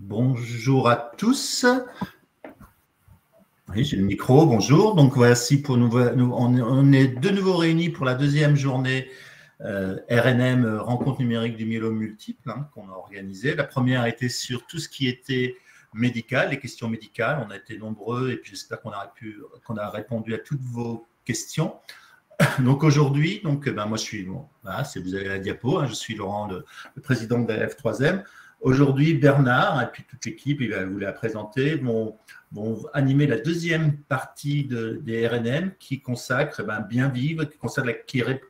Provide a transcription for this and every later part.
Bonjour à tous. Oui, j'ai le micro, bonjour. Donc voici pour nous, on est de nouveau réunis pour la deuxième journée RNM, rencontre numérique du myélome multiple, qu'on a organisée. La première était sur tout ce qui était médical, les questions médicales. On a été nombreux et puis j'espère qu'on a répondu à toutes vos questions. Donc aujourd'hui, moi je suis, voilà, vous avez la diapo, je suis Laurent, le président de la F3M. Aujourd'hui, Bernard et puis toute l'équipe, il va vous la présenter, vont animer la deuxième partie des RNM qui consacre bien vivre,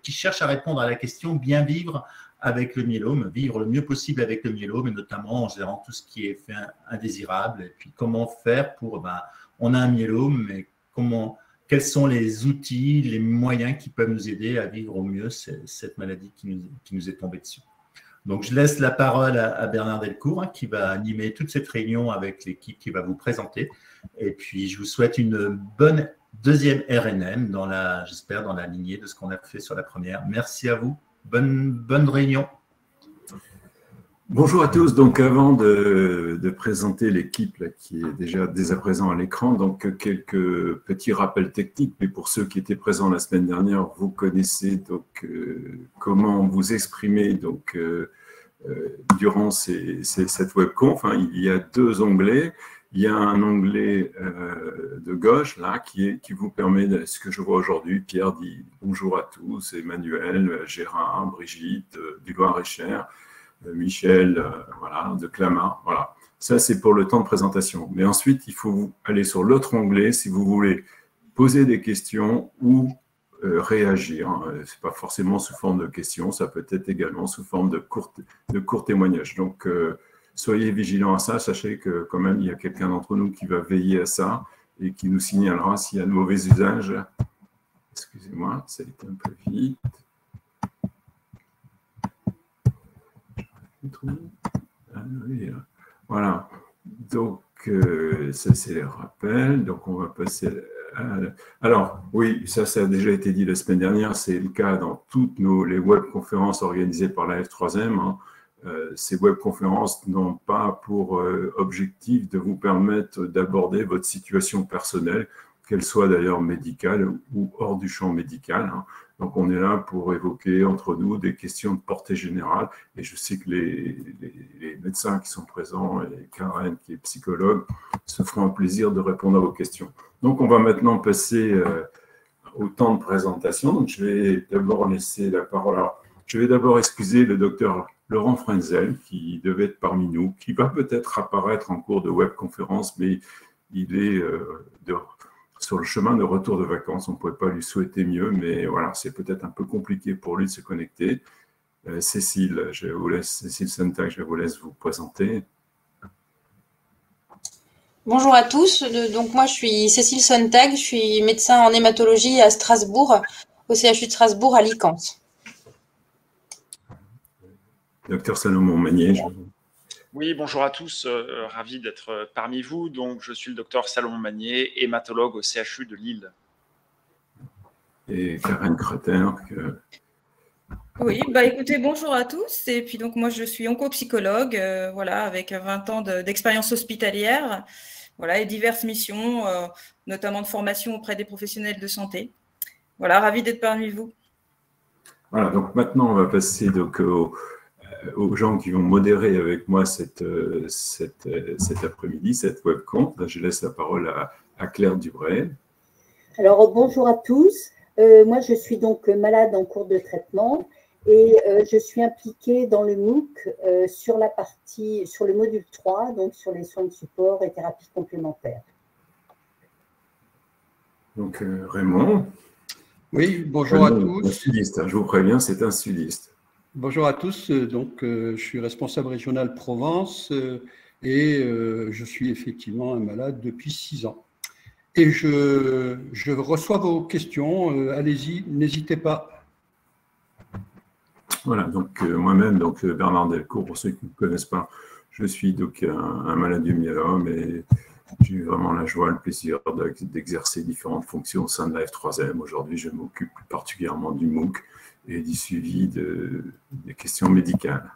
qui cherche à répondre à la question bien vivre avec le myélome, vivre le mieux possible avec le myélome, et notamment en gérant tout ce qui est fait indésirable, et puis comment faire pour, on a un myélome, mais quels sont les outils, les moyens qui peuvent nous aider à vivre au mieux cette maladie qui nous est tombée dessus. Donc, je laisse la parole à Bernard Delcourt, qui va animer toute cette réunion avec l'équipe qui va vous présenter. Et puis, je vous souhaite une bonne deuxième RNM, j'espère, dans la lignée de ce qu'on a fait sur la première. Merci à vous. Bonne réunion. Bonjour à tous. Donc, avant de présenter l'équipe qui est déjà dès à présent à l'écran, donc quelques petits rappels techniques. Mais pour ceux qui étaient présents la semaine dernière, vous connaissez donc comment vous exprimer durant cette webconf. Il y a deux onglets. Il y a un onglet de gauche là qui vous permet de ce que je vois aujourd'hui. Pierre dit bonjour à tous. Emmanuel, Gérard, Brigitte, du Loir-et-Cher. Michel, voilà, de Clamart, voilà. Ça, c'est pour le temps de présentation. Mais ensuite, il faut aller sur l'autre onglet si vous voulez poser des questions ou réagir. Ce n'est pas forcément sous forme de questions, ça peut être également sous forme de courts témoignages. Donc, soyez vigilants à ça. Sachez que quand même, il y a quelqu'un d'entre nous qui va veiller à ça et qui nous signalera s'il y a de mauvais usages. Excusez-moi, ça a été un peu vite. Voilà, donc ça c'est les rappels, donc on va passer alors oui, ça a déjà été dit la semaine dernière, c'est le cas dans toutes les webconférences organisées par la F3M. Ces webconférences n'ont pas pour objectif de vous permettre d'aborder votre situation personnelle, qu'elle soit d'ailleurs médicale ou hors du champ médical. Donc, on est là pour évoquer entre nous des questions de portée générale. Et je sais que les médecins qui sont présents et Karen, qui est psychologue, se feront un plaisir de répondre à vos questions. Donc, on va maintenant passer au temps de présentation. Donc, je vais d'abord laisser la parole. Alors, je vais d'abord excuser le docteur Laurent Frenzel, qui devait être parmi nous, qui va peut-être apparaître en cours de webconférence, mais il est sur le chemin de retour de vacances. On ne pouvait pas lui souhaiter mieux, mais voilà, c'est peut-être un peu compliqué pour lui de se connecter. Cécile Sontag, je vous laisse vous présenter. Bonjour à tous. Donc moi, je suis Cécile Sontag, je suis médecin en hématologie à Strasbourg, au CHU de Strasbourg à Licence. Docteur Salomon Magnier. Oui, bonjour à tous, ravi d'être parmi vous. Donc, je suis le docteur Salomon Magnier, hématologue au CHU de Lille. Et Karen Crater. Oui, écoutez, bonjour à tous. Et puis donc moi, je suis oncopsychologue, voilà, avec 20 ans d'expérience hospitalière, voilà, et diverses missions, notamment de formation auprès des professionnels de santé. Voilà, ravi d'être parmi vous. Voilà, donc maintenant, on va passer donc aux gens qui vont modérer avec moi cet après-midi, cette webconf. Je laisse la parole à Claire Dubray. Alors, bonjour à tous. Moi, je suis donc malade en cours de traitement et je suis impliquée dans le MOOC sur le module 3, donc sur les soins de support et thérapies complémentaires. Donc, Raymond. Oui, bonjour à tous. Un sudiste, je vous préviens, c'est un sudiste. Bonjour à tous, donc je suis responsable régional Provence et je suis effectivement un malade depuis 6 ans. Et je reçois vos questions, allez-y, n'hésitez pas. Voilà, donc moi-même, donc Bernard Delcourt, pour ceux qui ne me connaissent pas, je suis donc un malade du myélome et j'ai eu vraiment la joie, le plaisir d'exercer différentes fonctions au sein de la F3M. Aujourd'hui, je m'occupe plus particulièrement du MOOC et du suivi des questions médicales.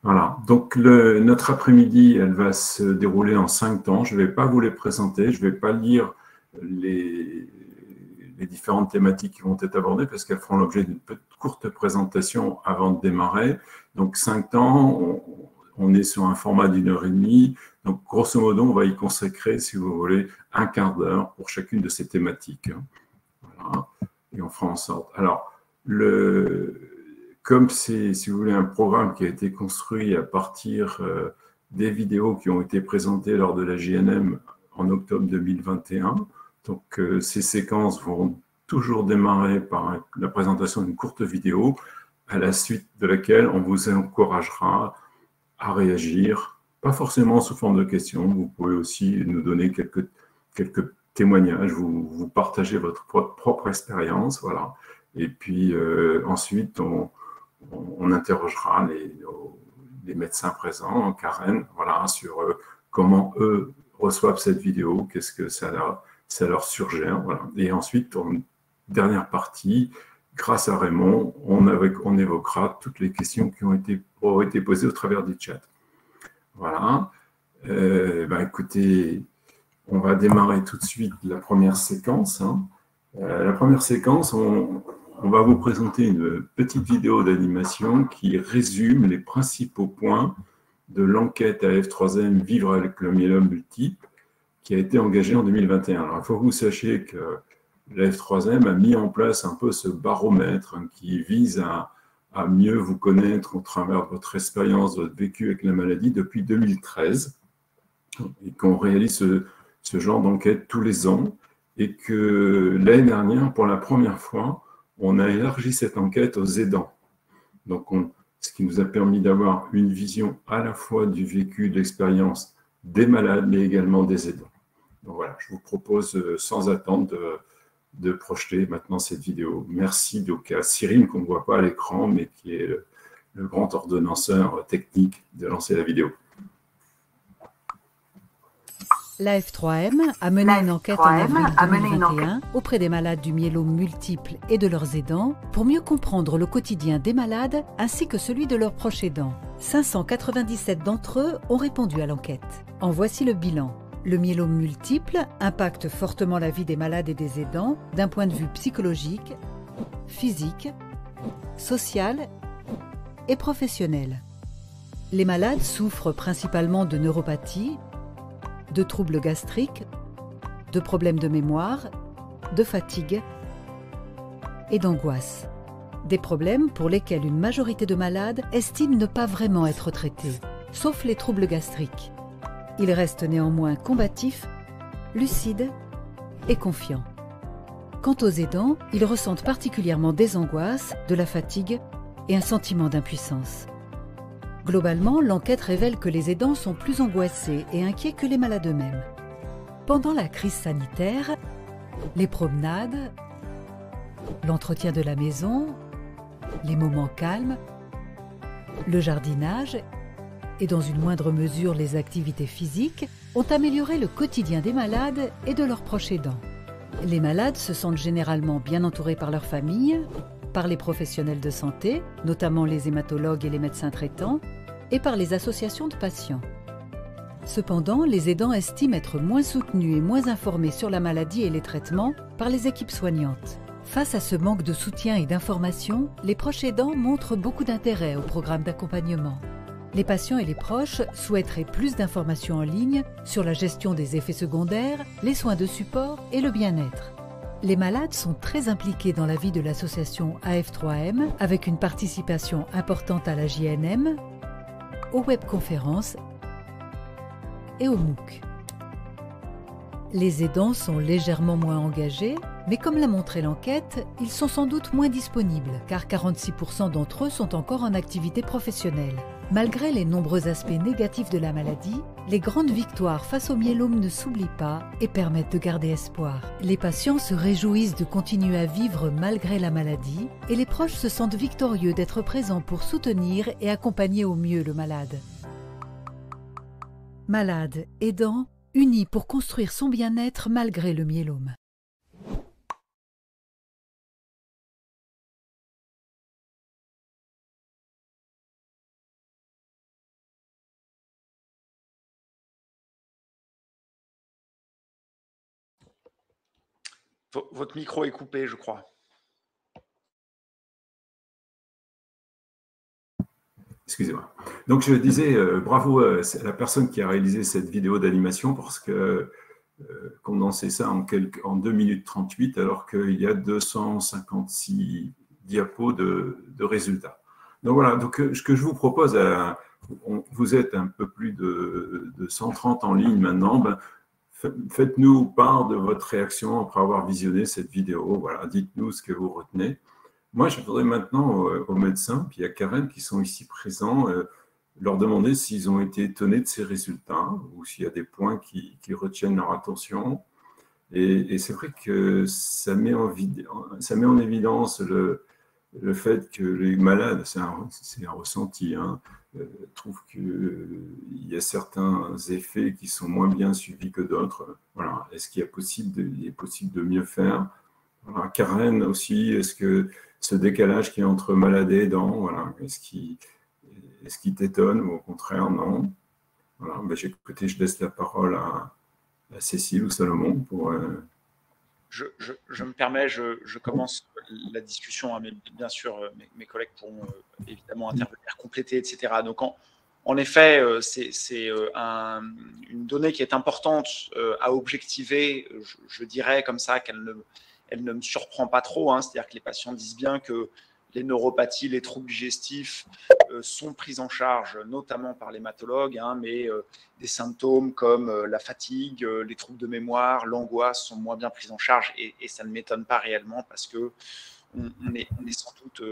Voilà, donc notre après-midi, elle va se dérouler en 5 temps. Je ne vais pas vous les présenter, je ne vais pas lire les différentes thématiques qui vont être abordées parce qu'elles feront l'objet d'une courte présentation avant de démarrer. Donc 5 temps, on est sur un format d'1h30. Donc grosso modo, on va y consacrer, si vous voulez, un quart d'heure pour chacune de ces thématiques. Voilà, et on fera en sorte. Alors, comme c'est, si vous voulez, un programme qui a été construit à partir des vidéos qui ont été présentées lors de la JNM en octobre 2021, donc ces séquences vont toujours démarrer par la présentation d'une courte vidéo, à la suite de laquelle on vous encouragera à réagir, pas forcément sous forme de questions, vous pouvez aussi nous donner quelques témoignages, vous partagez votre propre expérience, voilà. Et puis ensuite, on interrogera les médecins présents, Karen, voilà, sur comment eux reçoivent cette vidéo, qu'est-ce que ça leur suggère, voilà. Et ensuite, en dernière partie, grâce à Raymond, on évoquera toutes les questions qui ont été posées au travers du chat. Voilà. Écoutez, on va démarrer tout de suite la première séquence. La première séquence, on va vous présenter une petite vidéo d'animation qui résume les principaux points de l'enquête AF3M Vivre avec le myélome multiple qui a été engagée en 2021. Alors, il faut que vous sachiez que l'AF3M a mis en place un peu ce baromètre qui vise à mieux vous connaître au travers de votre expérience, de votre vécu avec la maladie depuis 2013 et qu'on réalise ce genre d'enquête tous les ans et que l'année dernière, pour la première fois, on a élargi cette enquête aux aidants. Donc, ce qui nous a permis d'avoir une vision à la fois du vécu, de l'expérience des malades, mais également des aidants. Donc voilà, je vous propose sans attendre de projeter maintenant cette vidéo. Merci donc à Cyril, qu'on ne voit pas à l'écran, mais qui est le grand ordonnanceur technique, de lancer la vidéo. L'AF3M a mené une enquête en avril 2021 auprès des malades du myélome multiple et de leurs aidants pour mieux comprendre le quotidien des malades ainsi que celui de leurs proches aidants. 597 d'entre eux ont répondu à l'enquête. En voici le bilan. Le myélome multiple impacte fortement la vie des malades et des aidants d'un point de vue psychologique, physique, social et professionnel. Les malades souffrent principalement de neuropathie, de troubles gastriques, de problèmes de mémoire, de fatigue et d'angoisse. Des problèmes pour lesquels une majorité de malades estiment ne pas vraiment être traités, sauf les troubles gastriques. Ils restent néanmoins combatifs, lucides et confiants. Quant aux aidants, ils ressentent particulièrement des angoisses, de la fatigue et un sentiment d'impuissance. Globalement, l'enquête révèle que les aidants sont plus angoissés et inquiets que les malades eux-mêmes. Pendant la crise sanitaire, les promenades, l'entretien de la maison, les moments calmes, le jardinage et dans une moindre mesure les activités physiques ont amélioré le quotidien des malades et de leurs proches aidants. Les malades se sentent généralement bien entourés par leur famille, par les professionnels de santé, notamment les hématologues et les médecins traitants, et par les associations de patients. Cependant, les aidants estiment être moins soutenus et moins informés sur la maladie et les traitements par les équipes soignantes. Face à ce manque de soutien et d'information, les proches aidants montrent beaucoup d'intérêt au programme d'accompagnement. Les patients et les proches souhaiteraient plus d'informations en ligne sur la gestion des effets secondaires, les soins de support et le bien-être. Les malades sont très impliqués dans la vie de l'association AF3M avec une participation importante à la JNM, aux webconférences et aux MOOC. Les aidants sont légèrement moins engagés, mais comme l'a montré l'enquête, ils sont sans doute moins disponibles, car 46% d'entre eux sont encore en activité professionnelle. Malgré les nombreux aspects négatifs de la maladie, les grandes victoires face au myélome ne s'oublient pas et permettent de garder espoir. Les patients se réjouissent de continuer à vivre malgré la maladie et les proches se sentent victorieux d'être présents pour soutenir et accompagner au mieux le malade. Malades, aidants, unis pour construire son bien-être malgré le myélome. Votre micro est coupé, je crois. Excusez-moi. Donc, je disais bravo à la personne qui a réalisé cette vidéo d'animation parce que condenser ça en 2 minutes 38 alors qu'il y a 256 diapos de résultats. Donc voilà, donc, ce que je vous propose, vous êtes un peu plus de 130 en ligne maintenant, ben, faites-nous part de votre réaction après avoir visionné cette vidéo. Voilà, dites-nous ce que vous retenez. Moi, je voudrais maintenant aux médecins, puis à Karen qui sont ici présents, leur demander s'ils ont été étonnés de ces résultats ou s'il y a des points qui retiennent leur attention. Et c'est vrai que ça met en évidence le fait que les malades, c'est un ressenti, hein, trouvent qu'il y a certains effets qui sont moins bien suivis que d'autres. Voilà. Est-ce qu'il est possible de mieux faire? Voilà. Karen aussi, est-ce que ce décalage qui est entre malade et aidant, voilà, est-ce qu'il t'étonne ou au contraire non? Voilà. Ben, écoutez, je laisse la parole à Cécile ou Salomon pour… Je me permets, je commence la discussion, hein, mais bien sûr, mes collègues pourront évidemment intervenir, compléter, etc. Donc, en effet, c'est une donnée qui est importante à objectiver. Je dirais comme ça qu'elle ne me surprend pas trop. Hein, c'est-à-dire que les patients disent bien que les neuropathies, les troubles digestifs sont pris en charge, notamment par l'hématologue, hein, mais des symptômes comme la fatigue, les troubles de mémoire, l'angoisse sont moins bien pris en charge et ça ne m'étonne pas réellement parce que on est sans doute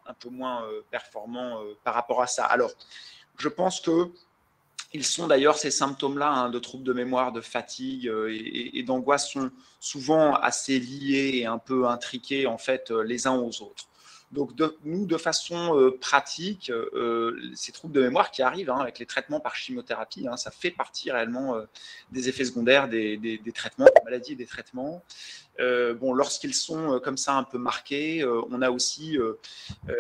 un peu moins performant par rapport à ça. Alors, je pense que ils sont d'ailleurs, ces symptômes-là, hein, de troubles de mémoire, de fatigue et d'angoisse sont souvent assez liés et un peu intriqués en fait les uns aux autres. Donc, nous, de façon pratique, ces troubles de mémoire qui arrivent hein, avec les traitements par chimiothérapie, hein, ça fait partie réellement des effets secondaires des traitements, des maladies et des traitements. Bon, lorsqu'ils sont comme ça un peu marqués, on a aussi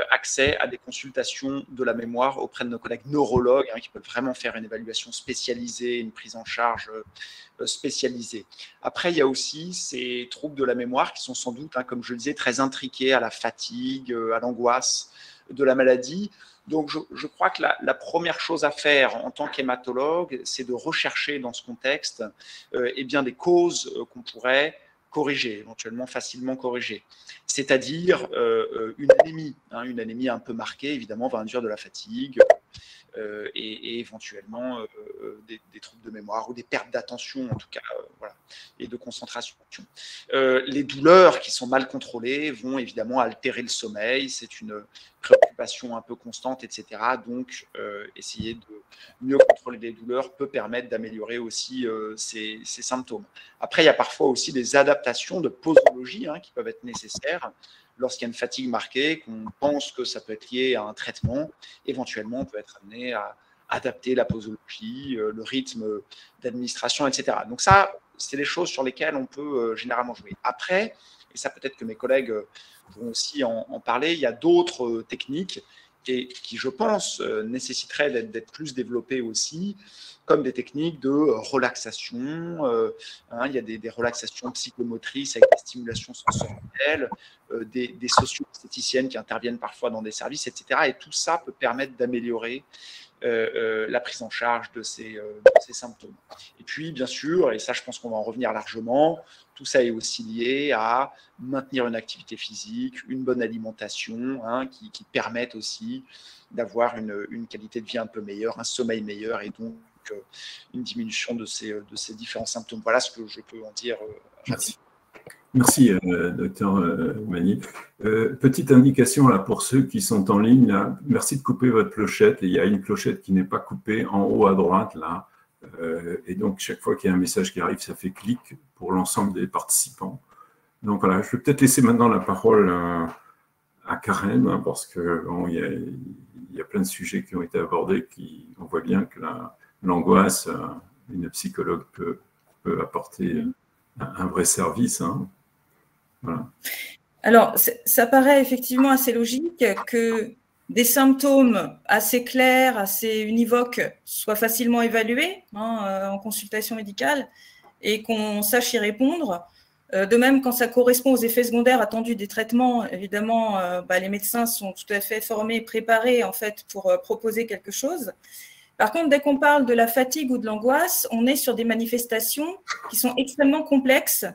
accès à des consultations de la mémoire auprès de nos collègues neurologues hein, qui peuvent vraiment faire une évaluation spécialisée, une prise en charge spécialisée. Après, il y a aussi ces troubles de la mémoire qui sont sans doute, hein, comme je le disais, très intriqués à la fatigue, à l'angoisse de la maladie. Donc, je crois que la première chose à faire en tant qu'hématologue, c'est de rechercher dans ce contexte eh bien, des causes qu'on pourrait corriger, éventuellement facilement corriger. C'est-à-dire une anémie un peu marquée, évidemment, va induire de la fatigue et éventuellement des troubles de mémoire ou des pertes d'attention, en tout cas, voilà, et de concentration. Les douleurs qui sont mal contrôlées vont évidemment altérer le sommeil, c'est une préoccupation un peu constante, etc. Donc, essayer de mieux contrôler les douleurs peut permettre d'améliorer aussi ces symptômes. Après, il y a parfois aussi des adaptations de posologie hein, qui peuvent être nécessaires. Lorsqu'il y a une fatigue marquée, qu'on pense que ça peut être lié à un traitement, éventuellement, on peut être amené à adapter la posologie, le rythme d'administration, etc. Donc ça, c'est des choses sur lesquelles on peut généralement jouer. Après, et ça peut-être que mes collègues pourront aussi en parler, il y a d'autres techniques qui, je pense, nécessiteraient d'être plus développées aussi, comme des techniques de relaxation. Hein, il y a des relaxations psychomotrices avec des stimulations sensorielles, des socio-esthéticiennes qui interviennent parfois dans des services, etc. Et tout ça peut permettre d'améliorer la prise en charge de ces symptômes. Et puis, bien sûr, et ça, je pense qu'on va en revenir largement, tout ça est aussi lié à maintenir une activité physique, une bonne alimentation, hein, qui permettent aussi d'avoir une qualité de vie un peu meilleure, un sommeil meilleur et donc une diminution de ces différents symptômes. Voilà ce que je peux en dire rapidement. Merci, docteur Magny. Petite indication là pour ceux qui sont en ligne. Là, merci de couper votre clochette. Il y a une clochette qui n'est pas coupée en haut à droite là. Et donc, chaque fois qu'il y a un message qui arrive, ça fait clic pour l'ensemble des participants. Donc voilà, je vais peut-être laisser maintenant la parole à Karen, hein, parce que bon, il y a plein de sujets qui ont été abordés, on voit bien que l'angoisse, une psychologue peut apporter un vrai service. Hein. Voilà. Alors, ça paraît effectivement assez logique que des symptômes assez clairs, assez univoques soient facilement évalués hein, en consultation médicale et qu'on sache y répondre. De même, quand ça correspond aux effets secondaires attendus des traitements, évidemment, les médecins sont tout à fait formés, préparés en fait pour proposer quelque chose. Par contre, dès qu'on parle de la fatigue ou de l'angoisse, on est sur des manifestations qui sont extrêmement complexes,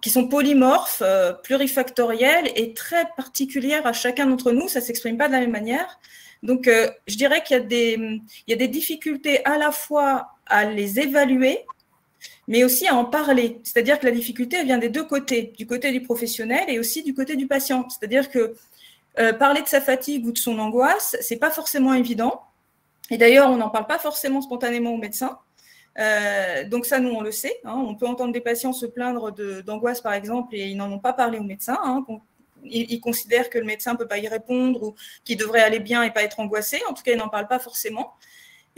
qui sont polymorphes, plurifactorielles et très particulières à chacun d'entre nous. Ça ne s'exprime pas de la même manière. Donc, je dirais qu'il y a des difficultés à la fois à les évaluer, mais aussi à en parler. C'est-à-dire que la difficulté elle vient des deux côtés, du côté du professionnel et aussi du côté du patient. C'est-à-dire que parler de sa fatigue ou de son angoisse, ce n'est pas forcément évident. Et d'ailleurs, on n'en parle pas forcément spontanément aux médecins. Donc ça, nous, on le sait. On peut entendre des patients se plaindre d'angoisse, par exemple, et ils n'en ont pas parlé au médecin. Ils considèrent que le médecin ne peut pas y répondre ou qu'il devrait aller bien et pas être angoissé. En tout cas, ils n'en parlent pas forcément.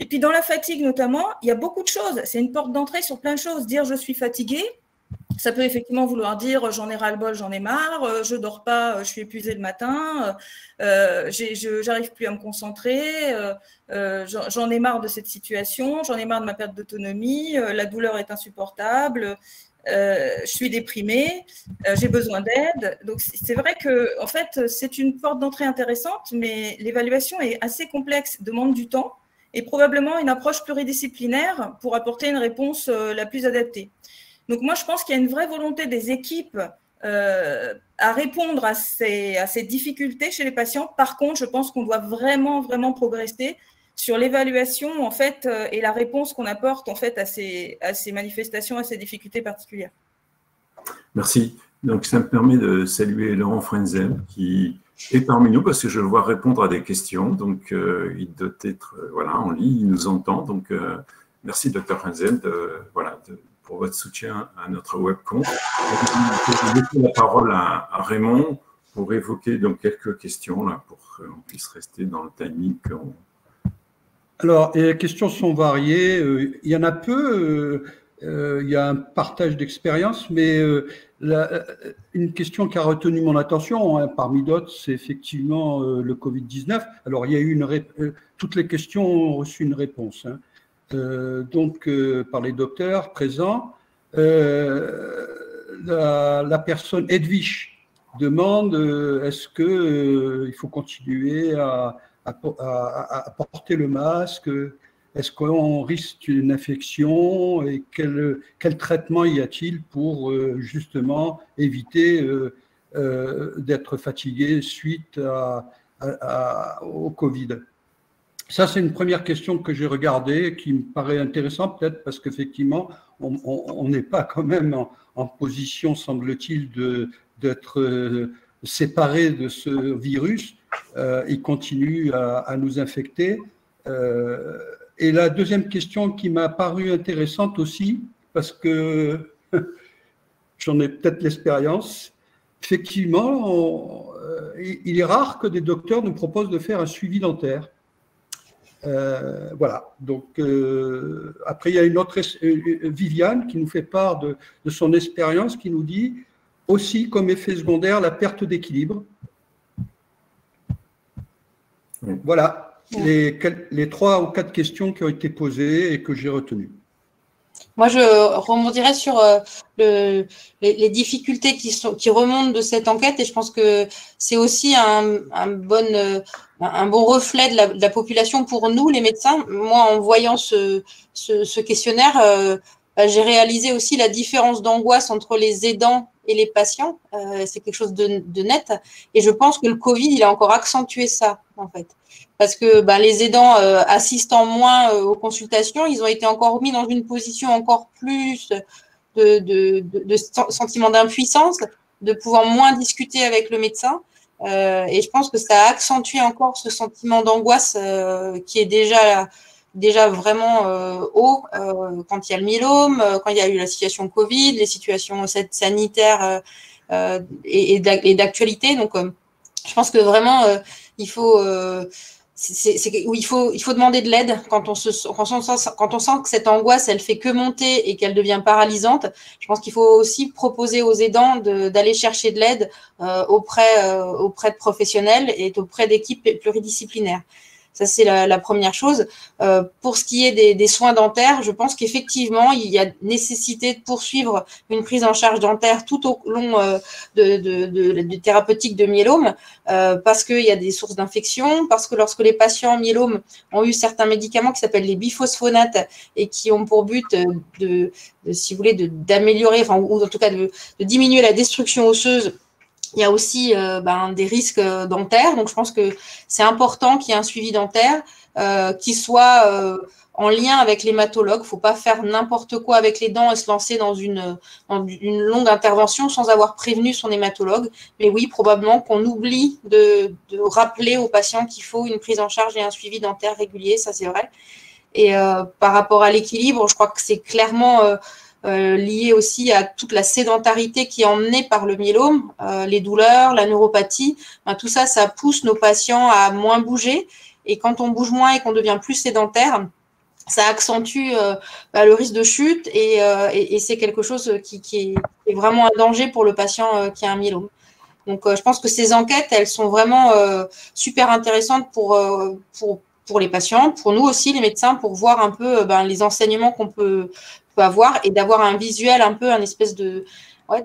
Et puis, dans la fatigue, notamment, il y a beaucoup de choses. C'est une porte d'entrée sur plein de choses. Dire « je suis fatigué », ça peut effectivement vouloir dire « j'en ai ras-le-bol, j'en ai marre, je ne dors pas, je suis épuisé le matin, je n'arrive plus à me concentrer, j'en ai marre de cette situation, j'en ai marre de ma perte d'autonomie, la douleur est insupportable, je suis déprimée, j'ai besoin d'aide ». Donc, c'est vrai que, en fait, c'est une porte d'entrée intéressante, mais l'évaluation est assez complexe, demande du temps et probablement une approche pluridisciplinaire pour apporter une réponse la plus adaptée. Donc, moi, je pense qu'il y a une vraie volonté des équipes à répondre à ces difficultés chez les patients. Par contre, je pense qu'on doit vraiment, vraiment progresser sur l'évaluation en fait, et la réponse qu'on apporte en fait, à ces manifestations, à ces difficultés particulières. Merci. Donc, ça me permet de saluer Laurent Frenzel qui est parmi nous parce que je le vois répondre à des questions. Donc, il doit être en ligne, il nous entend. Donc, merci, Dr Frenzel, pour votre soutien à notre webconf. Je vais laisser la parole à Raymond pour évoquer donc quelques questions là, pour qu'on puisse rester dans le timing. Alors, les questions sont variées. Il y en a peu. Il y a un partage d'expérience, mais une question qui a retenu mon attention, parmi d'autres, c'est effectivement le Covid-19. Alors, il y a eu toutes les questions ont reçu une réponse. Par les docteurs présents. La personne Edwige demande est-ce qu'il faut continuer à porter le masque, est-ce qu'on risque une infection et quel traitement y a-t-il pour justement éviter d'être fatigué suite au Covid. Ça, c'est une première question que j'ai regardée, qui me paraît intéressante, peut-être parce qu'effectivement, on n'est pas quand même en position, semble-t-il, d'être séparé de ce virus. Il continue à nous infecter. Et la deuxième question qui m'a paru intéressante aussi, parce que j'en ai peut-être l'expérience, effectivement, il est rare que des docteurs nous proposent de faire un suivi dentaire. Voilà. Donc, après, il y a une autre, Viviane, qui nous fait part de son expérience, qui nous dit aussi comme effet secondaire la perte d'équilibre. Voilà les 3 ou 4 questions qui ont été posées et que j'ai retenues. Moi, je rebondirais sur les difficultés qui remontent de cette enquête, et je pense que c'est aussi un bon reflet de la population pour nous, les médecins. Moi, en voyant ce questionnaire, j'ai réalisé aussi la différence d'angoisse entre les aidants et les patients. C'est quelque chose de net, et je pense que le Covid, il a encore accentué ça, en fait. Parce que les aidants assistant moins aux consultations, ils ont été encore mis dans une position encore plus de sentiment d'impuissance, de pouvoir moins discuter avec le médecin. Et je pense que ça a accentué encore ce sentiment d'angoisse qui est déjà vraiment haut quand il y a le myélome, quand il y a eu la situation Covid, les situations sanitaires et d'actualité. Donc, je pense que vraiment, il faut demander de l'aide quand on sent que cette angoisse, elle fait que monter et qu'elle devient paralysante. Je pense qu'il faut aussi proposer aux aidants d'aller chercher de l'aide auprès de professionnels et auprès d'équipes pluridisciplinaires. Ça, c'est la première chose. Pour ce qui est des soins dentaires, je pense qu'effectivement, il y a nécessité de poursuivre une prise en charge dentaire tout au long de thérapeutique de myélome, parce qu'il y a des sources d'infection, parce que lorsque les patients myélome ont eu certains médicaments qui s'appellent les biphosphonates et qui ont pour but si vous voulez, d'améliorer, enfin, ou en tout cas de diminuer la destruction osseuse, il y a aussi des risques dentaires. Donc, je pense que c'est important qu'il y ait un suivi dentaire qui soit en lien avec l'hématologue. Il ne faut pas faire n'importe quoi avec les dents et se lancer dans une longue intervention sans avoir prévenu son hématologue. Mais oui, probablement qu'on oublie de rappeler aux patients qu'il faut une prise en charge et un suivi dentaire régulier, ça c'est vrai. Et par rapport à l'équilibre, je crois que c'est clairement lié aussi à toute la sédentarité qui est emmenée par le myélome, les douleurs, la neuropathie. Tout ça, ça pousse nos patients à moins bouger. Et quand on bouge moins et qu'on devient plus sédentaire, ça accentue le risque de chute et c'est quelque chose qui est vraiment un danger pour le patient qui a un myélome. Donc, je pense que ces enquêtes, elles sont vraiment super intéressantes pour les patients, pour nous aussi, les médecins, pour voir un peu les enseignements qu'on peut avoir et d'avoir un visuel, un peu un espèce de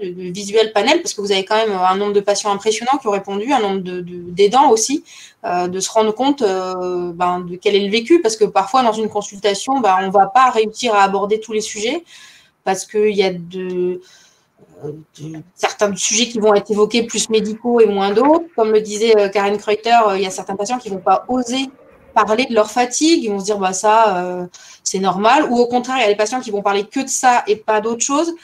visuel panel, parce que vous avez quand même un nombre de patients impressionnants qui ont répondu, un nombre d'aidants aussi, de se rendre compte de quel est le vécu, parce que parfois dans une consultation, on ne va pas réussir à aborder tous les sujets, parce qu'il y a certains sujets qui vont être évoqués plus médicaux et moins d'autres. Comme le disait Karen Kreuter, il y a certains patients qui ne vont pas oser parler de leur fatigue, ils vont se dire c'est normal, ou au contraire, il y a des patients qui vont parler que de ça et pas d'autre chose.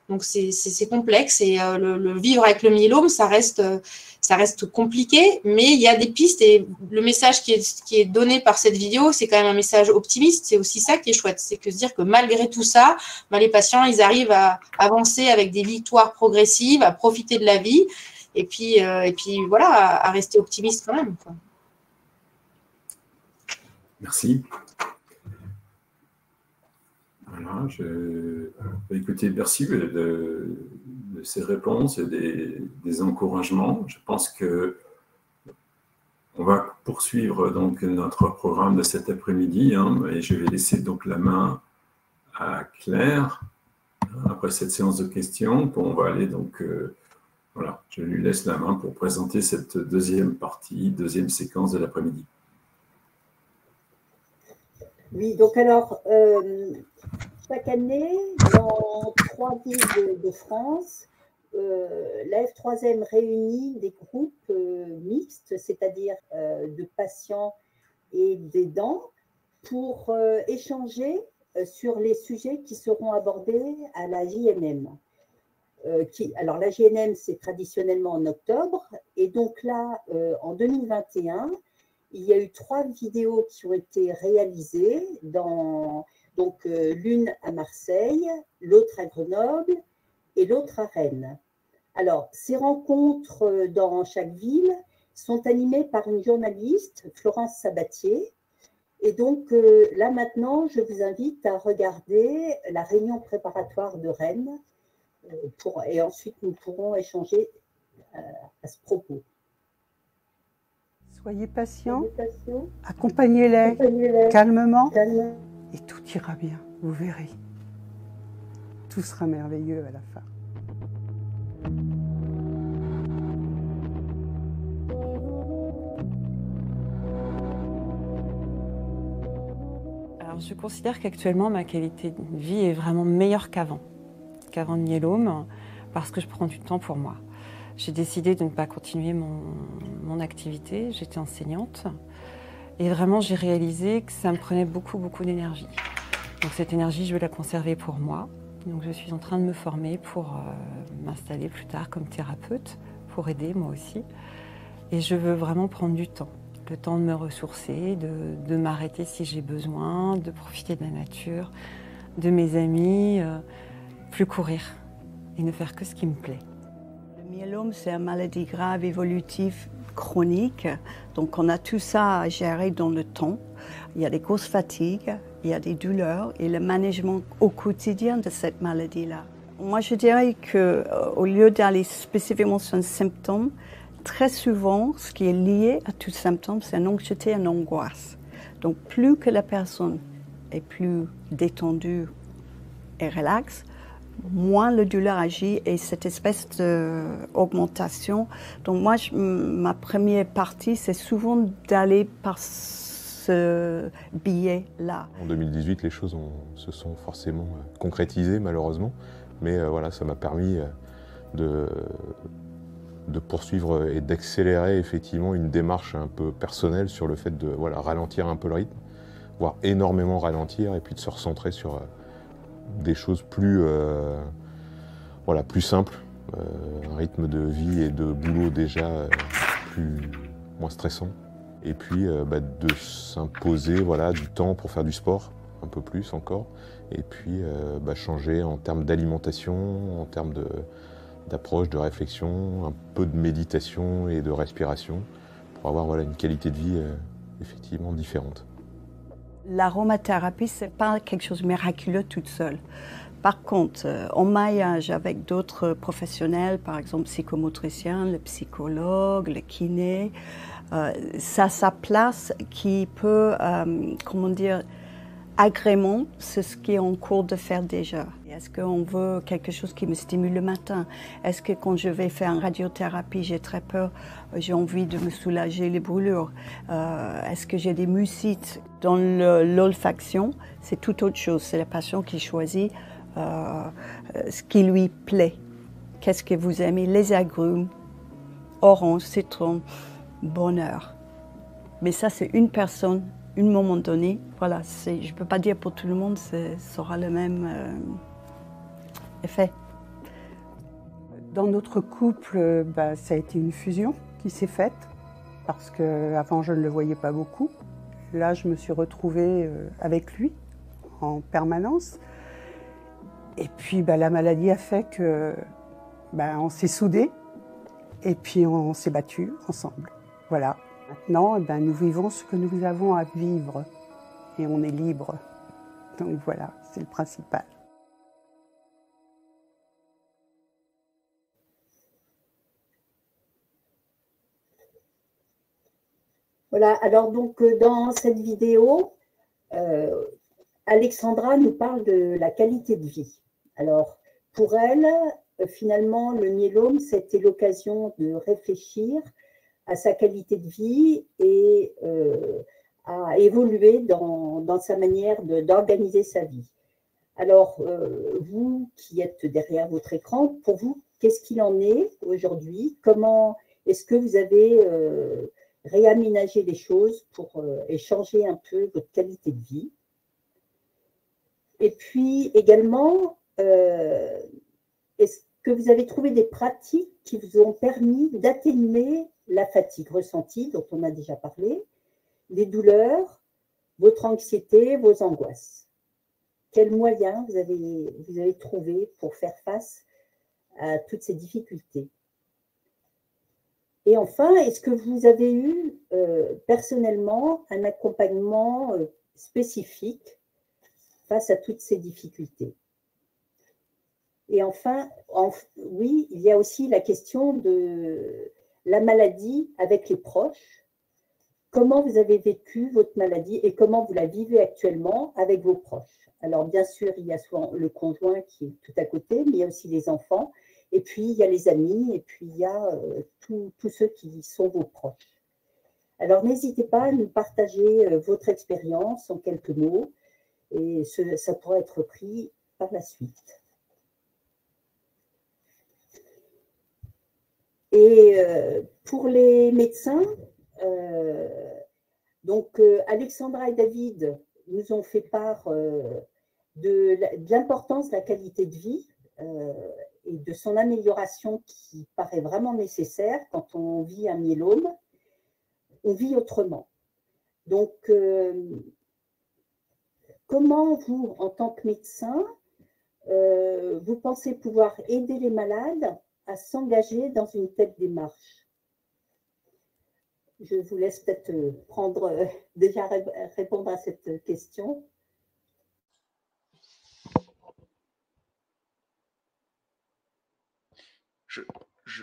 Donc c'est complexe et le vivre avec le myélome, ça reste compliqué, mais il y a des pistes et le message qui est donné par cette vidéo, c'est quand même un message optimiste. C'est aussi ça qui est chouette, c'est que se dire que malgré tout ça, les patients, ils arrivent à avancer avec des victoires progressives, à profiter de la vie et puis voilà, à rester optimiste quand même, quoi. Merci. Voilà, écoutez, merci de ces réponses et des encouragements. Je pense que on va poursuivre donc notre programme de cet après-midi, et je vais laisser donc la main à Claire après cette séance de questions. On va aller donc voilà, je lui laisse la main pour présenter cette deuxième séquence de l'après-midi. Oui, donc alors, chaque année, dans 3 villes de France, la F3M réunit des groupes mixtes, c'est-à-dire de patients et d'aidants, pour échanger sur les sujets qui seront abordés à la JNM. Alors, la JNM, c'est traditionnellement en octobre, et donc là, en 2021, il y a eu 3 vidéos qui ont été réalisées, donc l'une à Marseille, l'autre à Grenoble et l'autre à Rennes. Alors, ces rencontres dans chaque ville sont animées par une journaliste, Florence Sabatier. Et donc là maintenant, je vous invite à regarder la réunion préparatoire de Rennes et ensuite nous pourrons échanger à ce propos. Soyez patients, accompagnez-les calmement et tout ira bien, vous verrez. Tout sera merveilleux à la fin. Alors, je considère qu'actuellement, ma qualité de vie est vraiment meilleure qu'avant le myélome, parce que je prends du temps pour moi. J'ai décidé de ne pas continuer mon activité, j'étais enseignante, et vraiment j'ai réalisé que ça me prenait beaucoup d'énergie. Donc cette énergie, je veux la conserver pour moi. Donc je suis en train de me former pour m'installer plus tard comme thérapeute, pour aider moi aussi. Et je veux vraiment prendre du temps, le temps de me ressourcer, de m'arrêter si j'ai besoin, de profiter de la nature, de mes amis, plus courir et ne faire que ce qui me plaît. Le myélome, c'est une maladie grave, évolutive, chronique. Donc on a tout ça à gérer dans le temps. Il y a des grosses fatigues, il y a des douleurs et le management au quotidien de cette maladie-là. Moi, je dirais qu'au lieu d'aller spécifiquement sur un symptôme, très souvent, ce qui est lié à tout symptôme, c'est une anxiété et une angoisse. Donc plus que la personne est plus détendue et relaxe, moins le douleur agit et cette espèce d'augmentation. Donc moi, ma première partie, c'est souvent d'aller par ce biais-là. En 2018, les choses se sont forcément concrétisées, malheureusement. Mais voilà, ça m'a permis de poursuivre et d'accélérer effectivement une démarche un peu personnelle sur le fait de ralentir un peu le rythme, voire énormément ralentir, et puis de se recentrer sur des choses plus simples, un rythme de vie et de boulot déjà moins stressant. Et puis de s'imposer du temps pour faire du sport, un peu plus encore, et puis changer en termes d'alimentation, en termes d'approche, de réflexion, un peu de méditation et de respiration, pour avoir une qualité de vie effectivement différente. L'aromathérapie, ce n'est pas quelque chose de miraculeux toute seule. Par contre, en maillage avec d'autres professionnels, par exemple psychomotriciens, le psychologue, le kiné, ça a sa place qui peut, agrément, c'est ce qui est en cours de faire déjà. Est-ce qu'on veut quelque chose qui me stimule le matin? Est-ce que quand je vais faire une radiothérapie, j'ai très peur, j'ai envie de me soulager les brûlures? Est-ce que j'ai des mucites? Dans l'olfaction, c'est tout autre chose. C'est le patient qui choisit ce qui lui plaît. Qu'est-ce que vous aimez? Les agrumes, orange, citron, bonheur. Mais ça, c'est une personne, un moment donné. Voilà, je ne peux pas dire pour tout le monde, ça aura le même effet. Dans notre couple, ça a été une fusion qui s'est faite, parce qu'avant, je ne le voyais pas beaucoup. Là, je me suis retrouvée avec lui en permanence. Et puis, la maladie a fait que on s'est soudés et puis on s'est battus ensemble. Voilà. Maintenant, nous vivons ce que nous avons à vivre et on est libre. Donc voilà, c'est le principal. Voilà, alors donc dans cette vidéo, Alexandra nous parle de la qualité de vie. Alors, pour elle, finalement, le myélome, c'était l'occasion de réfléchir à sa qualité de vie et à évoluer dans sa manière d'organiser sa vie. Alors, vous qui êtes derrière votre écran, pour vous, qu'est-ce qu'il en est aujourd'hui? Comment est-ce que vous avez réaménagé les choses pour échanger un peu votre qualité de vie? Et puis également, est-ce que vous avez trouvé des pratiques qui vous ont permis d'atténuer la fatigue ressentie, dont on a déjà parlé, les douleurs, votre anxiété, vos angoisses? Quels moyens vous avez trouvé pour faire face à toutes ces difficultés? Et enfin, est-ce que vous avez eu personnellement un accompagnement spécifique face à toutes ces difficultés? Et enfin, oui, il y a aussi la question de la maladie avec les proches. Comment vous avez vécu votre maladie et comment vous la vivez actuellement avec vos proches? Alors, bien sûr, il y a souvent le conjoint qui est tout à côté, mais il y a aussi les enfants, et puis il y a les amis, et puis il y a tous ceux qui sont vos proches. Alors, n'hésitez pas à nous partager votre expérience en quelques mots, et ça pourra être pris par la suite. Et pour les médecins, donc Alexandra et David nous ont fait part de l'importance de la qualité de vie et de son amélioration qui paraît vraiment nécessaire quand on vit un myélome. On vit autrement. Donc, comment vous, en tant que médecin, vous pensez pouvoir aider les malades à s'engager dans une telle démarche? Je vous laisse peut-être déjà répondre à cette question.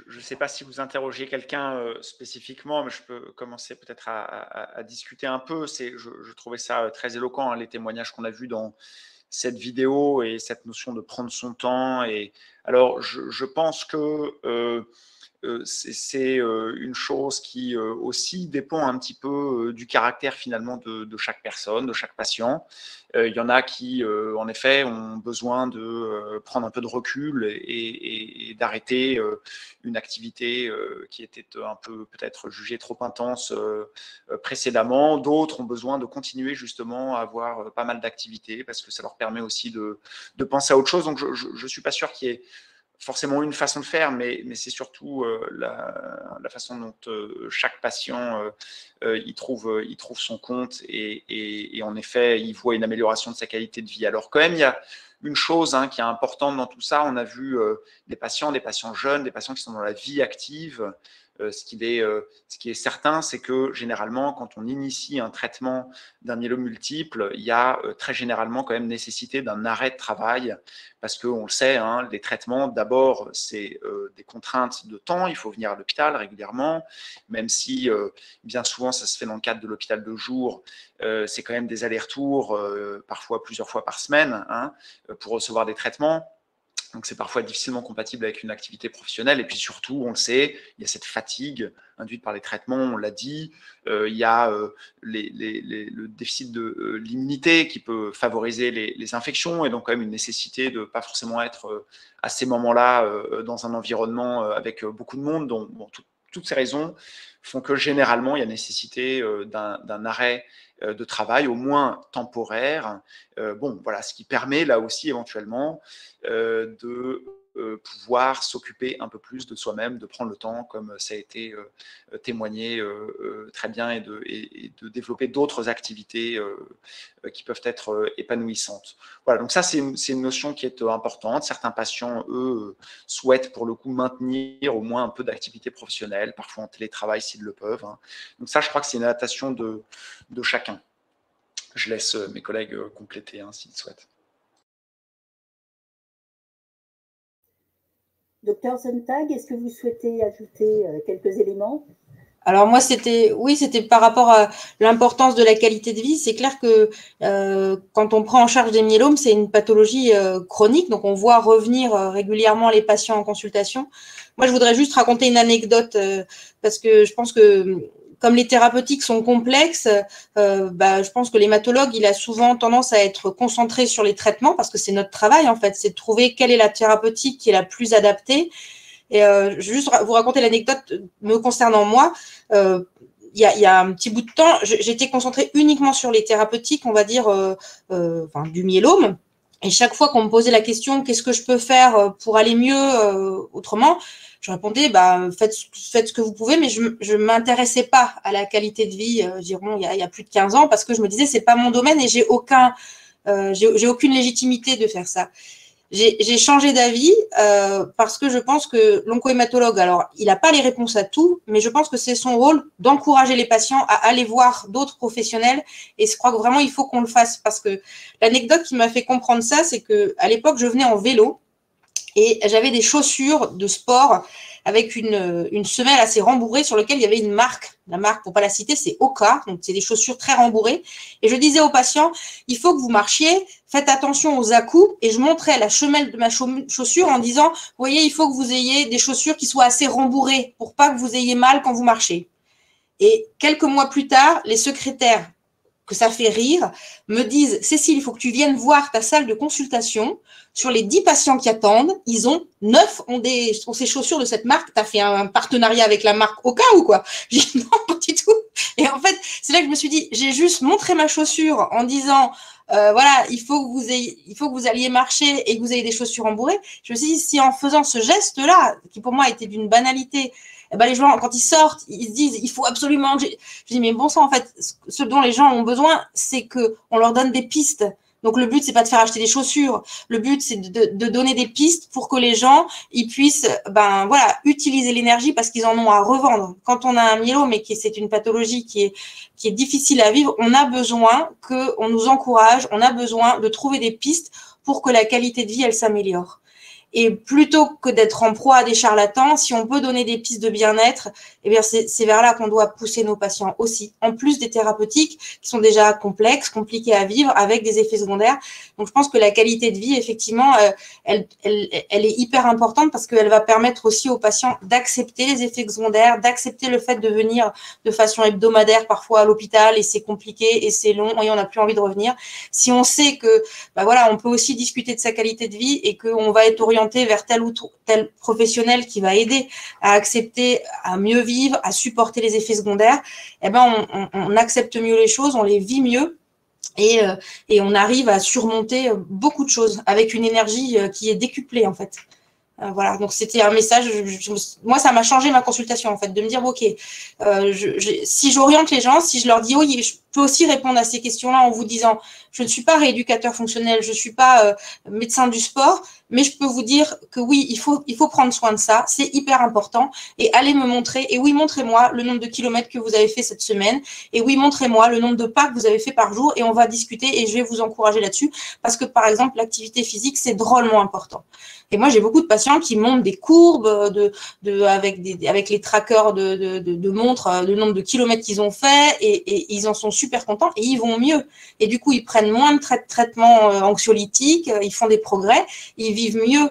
je sais pas si vous interrogez quelqu'un spécifiquement, mais je peux commencer peut-être à discuter un peu. Je trouvais ça très éloquent, hein, les témoignages qu'on a vus dans cette vidéo et cette notion de prendre son temps. Et alors, je pense que c'est une chose qui aussi dépend un petit peu du caractère finalement de chaque personne, de chaque patient. Il y en a qui, en effet, ont besoin de prendre un peu de recul et d'arrêter une activité qui était un peu peut-être jugée trop intense précédemment. D'autres ont besoin de continuer justement à avoir pas mal d'activités parce que ça leur permet aussi de penser à autre chose. Donc, je ne suis pas sûr qu'il y ait forcément une façon de faire, mais c'est surtout la façon dont chaque patient y trouve son compte et en effet, il voit une amélioration de sa qualité de vie. Alors quand même, il y a une chose qui est importante dans tout ça. On a vu des patients jeunes, des patients qui sont dans la vie active. Ce qui est certain, c'est que généralement, quand on initie un traitement d'un myélome multiple, il y a très généralement quand même nécessité d'un arrêt de travail parce qu'on le sait, les traitements, d'abord, c'est des contraintes de temps. Il faut venir à l'hôpital régulièrement, même si bien souvent, ça se fait dans le cadre de l'hôpital de jour. C'est quand même des allers-retours, parfois plusieurs fois par semaine, pour recevoir des traitements. Donc, c'est parfois difficilement compatible avec une activité professionnelle. Et puis surtout, on le sait, il y a cette fatigue induite par les traitements, on l'a dit. Il y a le déficit de l'immunité qui peut favoriser les infections et donc quand même une nécessité de ne pas forcément être à ces moments-là dans un environnement avec beaucoup de monde. Donc, toutes ces raisons font que généralement, il y a nécessité d'un arrêt de travail, au moins temporaire. Voilà, ce qui permet là aussi éventuellement de pouvoir s'occuper un peu plus de soi-même, de prendre le temps, comme ça a été témoigné très bien, et de développer d'autres activités qui peuvent être épanouissantes. Voilà, donc ça, c'est une notion qui est importante. Certains patients, eux, souhaitent pour le coup maintenir au moins un peu d'activité professionnelle, parfois en télétravail s'ils le peuvent. Donc ça, je crois que c'est une adaptation de chacun. Je laisse mes collègues compléter s'ils souhaitent. Docteur Sontag, est-ce que vous souhaitez ajouter quelques éléments? Alors moi, c'était par rapport à l'importance de la qualité de vie. C'est clair que quand on prend en charge des myélomes, c'est une pathologie chronique, donc on voit revenir régulièrement les patients en consultation. Moi, je voudrais juste raconter une anecdote parce que je pense que comme les thérapeutiques sont complexes, je pense que l'hématologue, il a souvent tendance à être concentré sur les traitements parce que c'est notre travail, en fait, c'est de trouver quelle est la thérapeutique qui est la plus adaptée. Et je vais juste vous raconter l'anecdote me concernant moi. Il y a un petit bout de temps, j'étais concentrée uniquement sur les thérapeutiques, on va dire, du myélome. Et chaque fois qu'on me posait la question, qu'est-ce que je peux faire pour aller mieux autrement, je répondais, faites ce que vous pouvez, mais je m'intéressais pas à la qualité de vie, il y a plus de 15 ans, parce que je me disais, c'est pas mon domaine et j'ai aucune légitimité de faire ça. J'ai changé d'avis parce que je pense que l'oncohématologue, alors, il n'a pas les réponses à tout, mais je pense que c'est son rôle d'encourager les patients à aller voir d'autres professionnels. Et je crois que vraiment, il faut qu'on le fasse parce que l'anecdote qui m'a fait comprendre ça, c'est qu'à l'époque, je venais en vélo et j'avais des chaussures de sport avec une semelle assez rembourrée sur laquelle il y avait une marque. La marque, pour ne pas la citer, c'est Oka, donc c'est des chaussures très rembourrées. Et je disais aux patients, il faut que vous marchiez, faites attention aux à-coups. Et je montrais la semelle de ma chaussure en disant, vous voyez, il faut que vous ayez des chaussures qui soient assez rembourrées pour pas que vous ayez mal quand vous marchez. Et quelques mois plus tard, les secrétaires, que ça fait rire, me disent, Cécile, il faut que tu viennes voir ta salle de consultation. Sur les 10 patients qui attendent, 9 ont ces chaussures de cette marque. Tu as fait un partenariat avec la marque Oka ou quoi? J'ai dit non, pas du tout. Et en fait, c'est là que je me suis dit, j'ai juste montré ma chaussure en disant, voilà, il faut que vous alliez marcher et que vous ayez des chaussures rembourrées. Je me suis dit, si en faisant ce geste-là, qui pour moi était d'une banalité, les gens, quand ils sortent, ils se disent, il faut absolument… Je dis, mais bon sang, en fait, ce dont les gens ont besoin, c'est qu'on leur donne des pistes. Donc, le but, c'est pas de faire acheter des chaussures. Le but, c'est de donner des pistes pour que les gens, ils puissent, utiliser l'énergie parce qu'ils en ont à revendre. Quand on a un myélome et que c'est une pathologie qui est difficile à vivre, on a besoin qu'on nous encourage, on a besoin de trouver des pistes pour que la qualité de vie, elle s'améliore. Et plutôt que d'être en proie à des charlatans, si on peut donner des pistes de bien-être, eh bien c'est vers là qu'on doit pousser nos patients aussi, en plus des thérapeutiques qui sont déjà complexes, compliquées à vivre, avec des effets secondaires. Donc je pense que la qualité de vie, effectivement, elle est hyper importante parce qu'elle va permettre aussi aux patients d'accepter les effets secondaires, d'accepter le fait de venir de façon hebdomadaire parfois à l'hôpital et c'est compliqué et c'est long et on n'a plus envie de revenir. Si on sait que, bah voilà, on peut aussi discuter de sa qualité de vie et qu'on va être orienté vers tel ou tel professionnel qui va aider à accepter, à mieux vivre, à supporter les effets secondaires, eh ben on accepte mieux les choses, on les vit mieux et on arrive à surmonter beaucoup de choses avec une énergie qui est décuplée en fait. Voilà, donc c'était un message, moi ça m'a changé ma consultation en fait, de me dire ok, si j'oriente les gens, si je leur dis oui, je peux aussi répondre à ces questions-là en vous disant je ne suis pas rééducateur fonctionnel, je ne suis pas médecin du sport, mais je peux vous dire que oui, il faut prendre soin de ça, c'est hyper important et allez me montrer, et oui, montrez-moi le nombre de kilomètres que vous avez fait cette semaine, et oui, montrez-moi le nombre de pas que vous avez fait par jour et on va discuter et je vais vous encourager là-dessus parce que par exemple, l'activité physique, c'est drôlement important. Et moi, j'ai beaucoup de patients qui montent des courbes avec les trackers de montres, le nombre de kilomètres qu'ils ont fait, et ils en sont super contents et ils vont mieux. Et du coup, ils prennent moins de traitements anxiolytiques, ils font des progrès, ils vivent mieux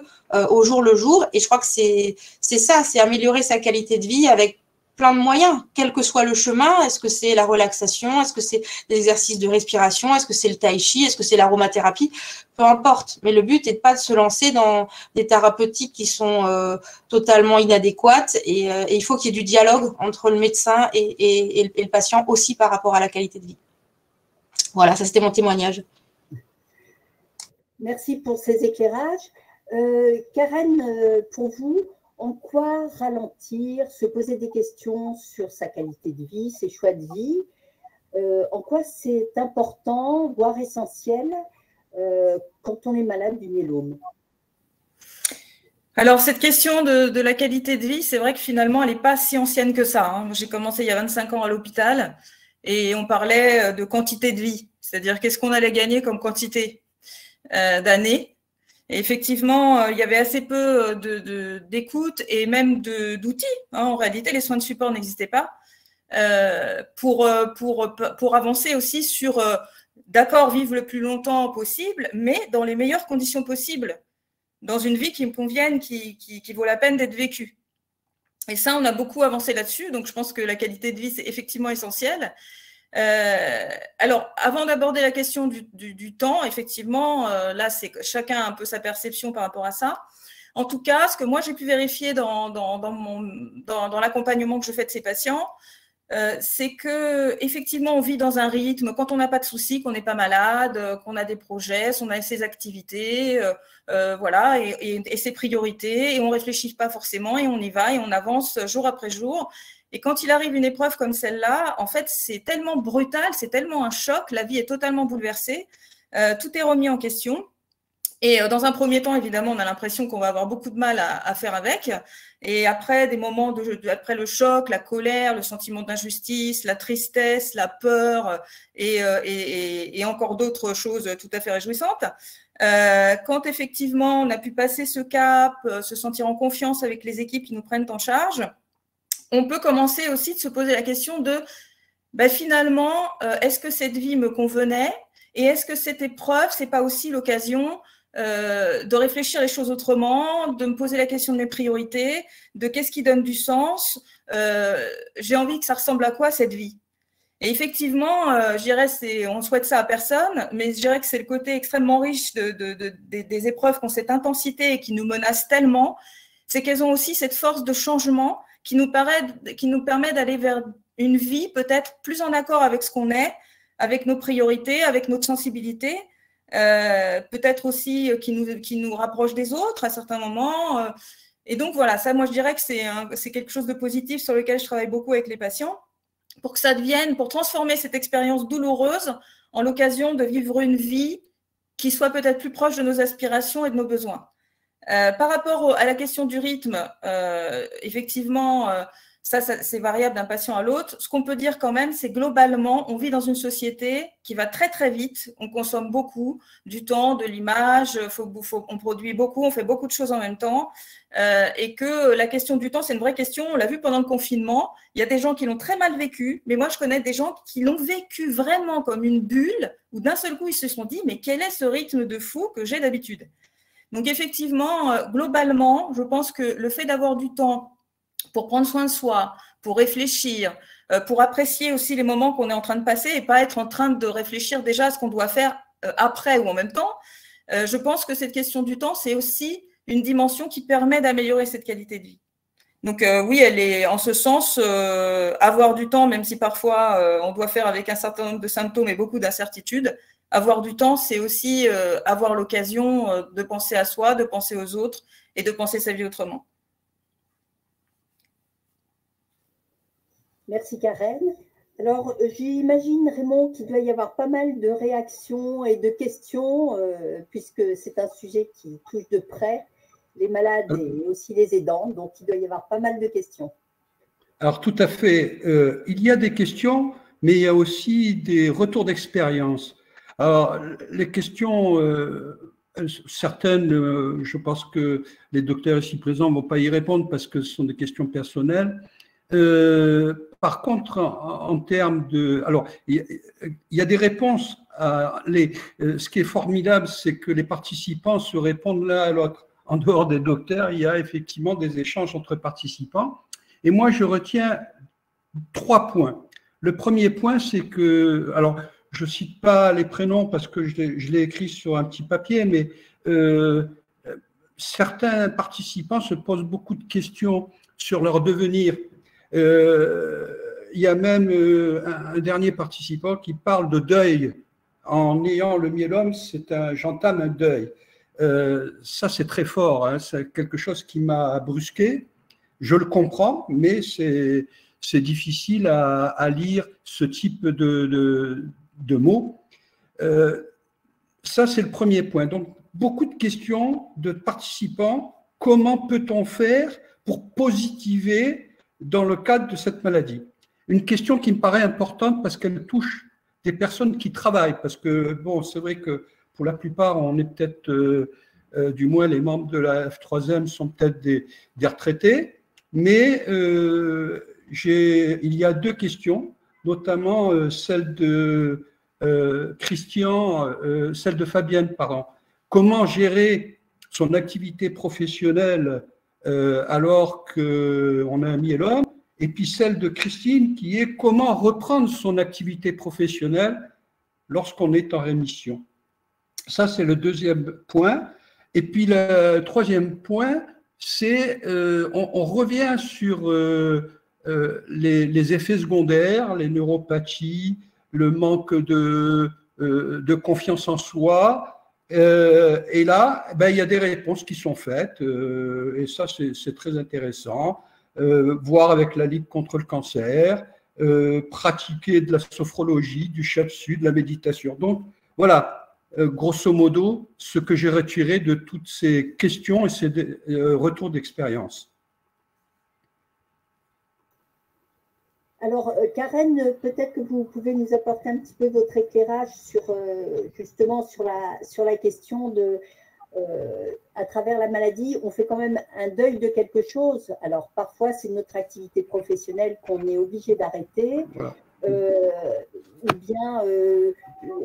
au jour le jour. Et je crois que c'est ça, c'est améliorer sa qualité de vie avec plein de moyens, quel que soit le chemin. Est-ce que c'est la relaxation? Est-ce que c'est des exercices de respiration? Est-ce que c'est le tai chi? Est-ce que c'est l'aromathérapie? Peu importe. Mais le but n'est pas de se lancer dans des thérapeutiques qui sont totalement inadéquates. Et il faut qu'il y ait du dialogue entre le médecin et le patient aussi par rapport à la qualité de vie. Voilà, ça c'était mon témoignage. Merci pour ces éclairages. Karen, pour vous, en quoi ralentir, se poser des questions sur sa qualité de vie, ses choix de vie, en quoi c'est important, voire essentiel, quand on est malade du myélome? Alors, cette question de la qualité de vie, c'est vrai que finalement, elle n'est pas si ancienne que ça, hein. J'ai commencé il y a 25 ans à l'hôpital et on parlait de quantité de vie, c'est-à-dire qu'est-ce qu'on allait gagner comme quantité d'années. Et effectivement, il y avait assez peu d'écoute et même d'outils. Hein. En réalité, les soins de support n'existaient pas pour avancer aussi sur, d'accord, vivre le plus longtemps possible, mais dans les meilleures conditions possibles, dans une vie qui me convienne, qui vaut la peine d'être vécue. Et ça, on a beaucoup avancé là-dessus. Donc, je pense que la qualité de vie, c'est effectivement essentiel. Alors, avant d'aborder la question du temps, effectivement, là, c'est chacun a un peu sa perception par rapport à ça. En tout cas, ce que moi, j'ai pu vérifier dans l'accompagnement que je fais de ces patients, c'est que effectivement, on vit dans un rythme, quand on n'a pas de soucis, qu'on n'est pas malade, qu'on a des projets, on a ses activités, voilà, et ses priorités, et on ne réfléchit pas forcément, et on y va, et on avance jour après jour. Et quand il arrive une épreuve comme celle-là, en fait, c'est tellement brutal, c'est tellement un choc, la vie est totalement bouleversée, tout est remis en question. Et dans un premier temps, évidemment, on a l'impression qu'on va avoir beaucoup de mal à faire avec. Et après, des moments après le choc, la colère, le sentiment d'injustice, la tristesse, la peur et encore d'autres choses tout à fait réjouissantes. Quand effectivement, on a pu passer ce cap, se sentir en confiance avec les équipes qui nous prennent en charge, on peut commencer aussi de se poser la question de finalement, est-ce que cette vie me convenait? Et est-ce que cette épreuve, c'est pas aussi l'occasion de réfléchir les choses autrement, de me poser la question de mes priorités, de qu'est-ce qui donne du sens, j'ai envie que ça ressemble à quoi cette vie? Et effectivement, je dirais, on souhaite ça à personne, mais je dirais que c'est le côté extrêmement riche des épreuves qui ont cette intensité et qui nous menacent tellement, c'est qu'elles ont aussi cette force de changement qui nous permet d'aller vers une vie peut-être plus en accord avec ce qu'on est, avec nos priorités, avec notre sensibilité, peut-être aussi qui nous rapproche des autres à certains moments. Et donc voilà, ça, moi je dirais que c'est quelque chose de positif sur lequel je travaille beaucoup avec les patients, pour que ça devienne, pour transformer cette expérience douloureuse en l'occasion de vivre une vie qui soit peut-être plus proche de nos aspirations et de nos besoins. Par rapport à la question du rythme, effectivement, Ça, c'est variable d'un patient à l'autre. Ce qu'on peut dire quand même, c'est globalement, on vit dans une société qui va très, très vite. On consomme beaucoup du temps, de l'image, on produit beaucoup, on fait beaucoup de choses en même temps. Et que la question du temps, c'est une vraie question. On l'a vu pendant le confinement. Il y a des gens qui l'ont très mal vécu, mais moi, je connais des gens qui l'ont vécu vraiment comme une bulle, où d'un seul coup, ils se sont dit, mais quel est ce rythme de fou que j'ai d'habitude? Donc, effectivement, globalement, je pense que le fait d'avoir du temps pour prendre soin de soi, pour réfléchir, pour apprécier aussi les moments qu'on est en train de passer et pas être en train de réfléchir déjà à ce qu'on doit faire après ou en même temps. Je pense que cette question du temps, c'est aussi une dimension qui permet d'améliorer cette qualité de vie. Donc oui, elle est en ce sens, avoir du temps, même si parfois on doit faire avec un certain nombre de symptômes et beaucoup d'incertitudes, avoir du temps, c'est aussi avoir l'occasion de penser à soi, de penser aux autres et de penser sa vie autrement. Merci Karen. Alors, j'imagine, Raymond, qu'il doit y avoir pas mal de réactions et de questions, puisque c'est un sujet qui touche de près les malades et aussi les aidants, donc il doit y avoir pas mal de questions. Alors, tout à fait. Il y a des questions, mais il y a aussi des retours d'expérience. Alors, les questions, certaines, je pense que les docteurs ici présents ne vont pas y répondre parce que ce sont des questions personnelles. Par contre, en termes de… Alors, il y a des réponses. Ce qui est formidable, c'est que les participants se répondent l'un à l'autre. En dehors des docteurs, il y a effectivement des échanges entre participants. Et moi, je retiens 3 points. Le premier point, c'est que… Alors, je ne cite pas les prénoms parce que je l'ai écrit sur un petit papier, mais certains participants se posent beaucoup de questions sur leur devenir. Il y a même un dernier participant qui parle de deuil. En ayant le myélome, j'entame un deuil. Ça, c'est très fort. Hein. C'est quelque chose qui m'a brusqué. Je le comprends, mais c'est difficile à lire ce type de mots. Ça, c'est le premier point. Donc, beaucoup de questions de participants. Comment peut-on faire pour positiver dans le cadre de cette maladie? Une question qui me paraît importante parce qu'elle touche des personnes qui travaillent. Parce que, bon, c'est vrai que pour la plupart, on est peut-être, du moins les membres de la F3M sont peut-être des retraités. Mais il y a 2 questions, notamment celle de Christian, celle de Fabienne, pardon. Comment gérer son activité professionnelle alors qu'on a un myélome, et puis celle de Christine qui est comment reprendre son activité professionnelle lorsqu'on est en rémission. Ça, c'est le deuxième point. Et puis le troisième point, c'est on revient sur les effets secondaires, les neuropathies, le manque de confiance en soi. Et là, il y a des réponses qui sont faites, et ça, c'est très intéressant. Voir avec la Ligue contre le cancer, pratiquer de la sophrologie, du shiatsu, de la méditation. Donc, voilà, grosso modo, ce que j'ai retiré de toutes ces questions et ces retours d'expérience. Alors, Karen, peut-être que vous pouvez nous apporter un petit peu votre éclairage sur, justement sur la question de, à travers la maladie, on fait quand même un deuil de quelque chose. Alors, parfois, c'est notre activité professionnelle qu'on est obligé d'arrêter, voilà. Ou bien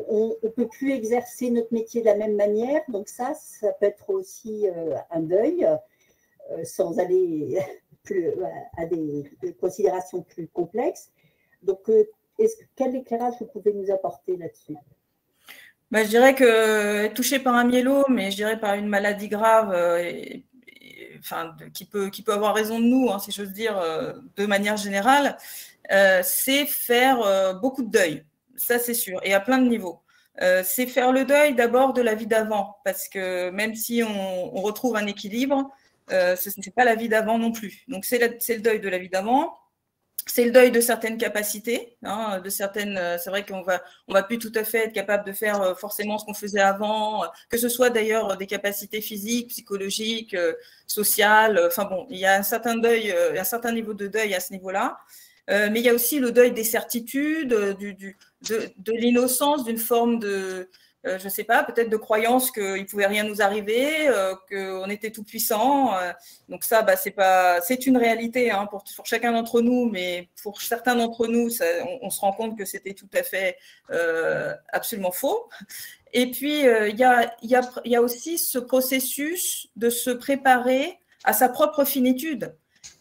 on ne peut plus exercer notre métier de la même manière. Donc ça peut être aussi un deuil, sans aller… à des considérations plus complexes. Donc, quel éclairage vous pouvez nous apporter là-dessus? Je dirais que touché par un myélome, et je dirais par une maladie grave, qui peut avoir raison de nous, hein, si j'ose dire, de manière générale, c'est faire beaucoup de deuil. Ça, c'est sûr, et à plein de niveaux. C'est faire le deuil d'abord de la vie d'avant, parce que même si on retrouve un équilibre, ce n'est pas la vie d'avant non plus. Donc, c'est le deuil de la vie d'avant. c'est le deuil de certaines capacités, hein, c'est vrai qu'on va plus tout à fait être capable de faire forcément ce qu'on faisait avant, que ce soit d'ailleurs des capacités physiques, psychologiques, sociales. Enfin bon, il y a un certain deuil, un certain niveau de deuil à ce niveau-là. Mais il y a aussi le deuil des certitudes, de l'innocence, d'une forme de, je ne sais pas, peut-être de croyance qu'il ne pouvait rien nous arriver, qu'on était tout puissant. Donc ça, c'est une réalité hein, pour chacun d'entre nous, mais pour certains d'entre nous, on se rend compte que c'était tout à fait absolument faux. Et puis, il y a aussi ce processus de se préparer à sa propre finitude.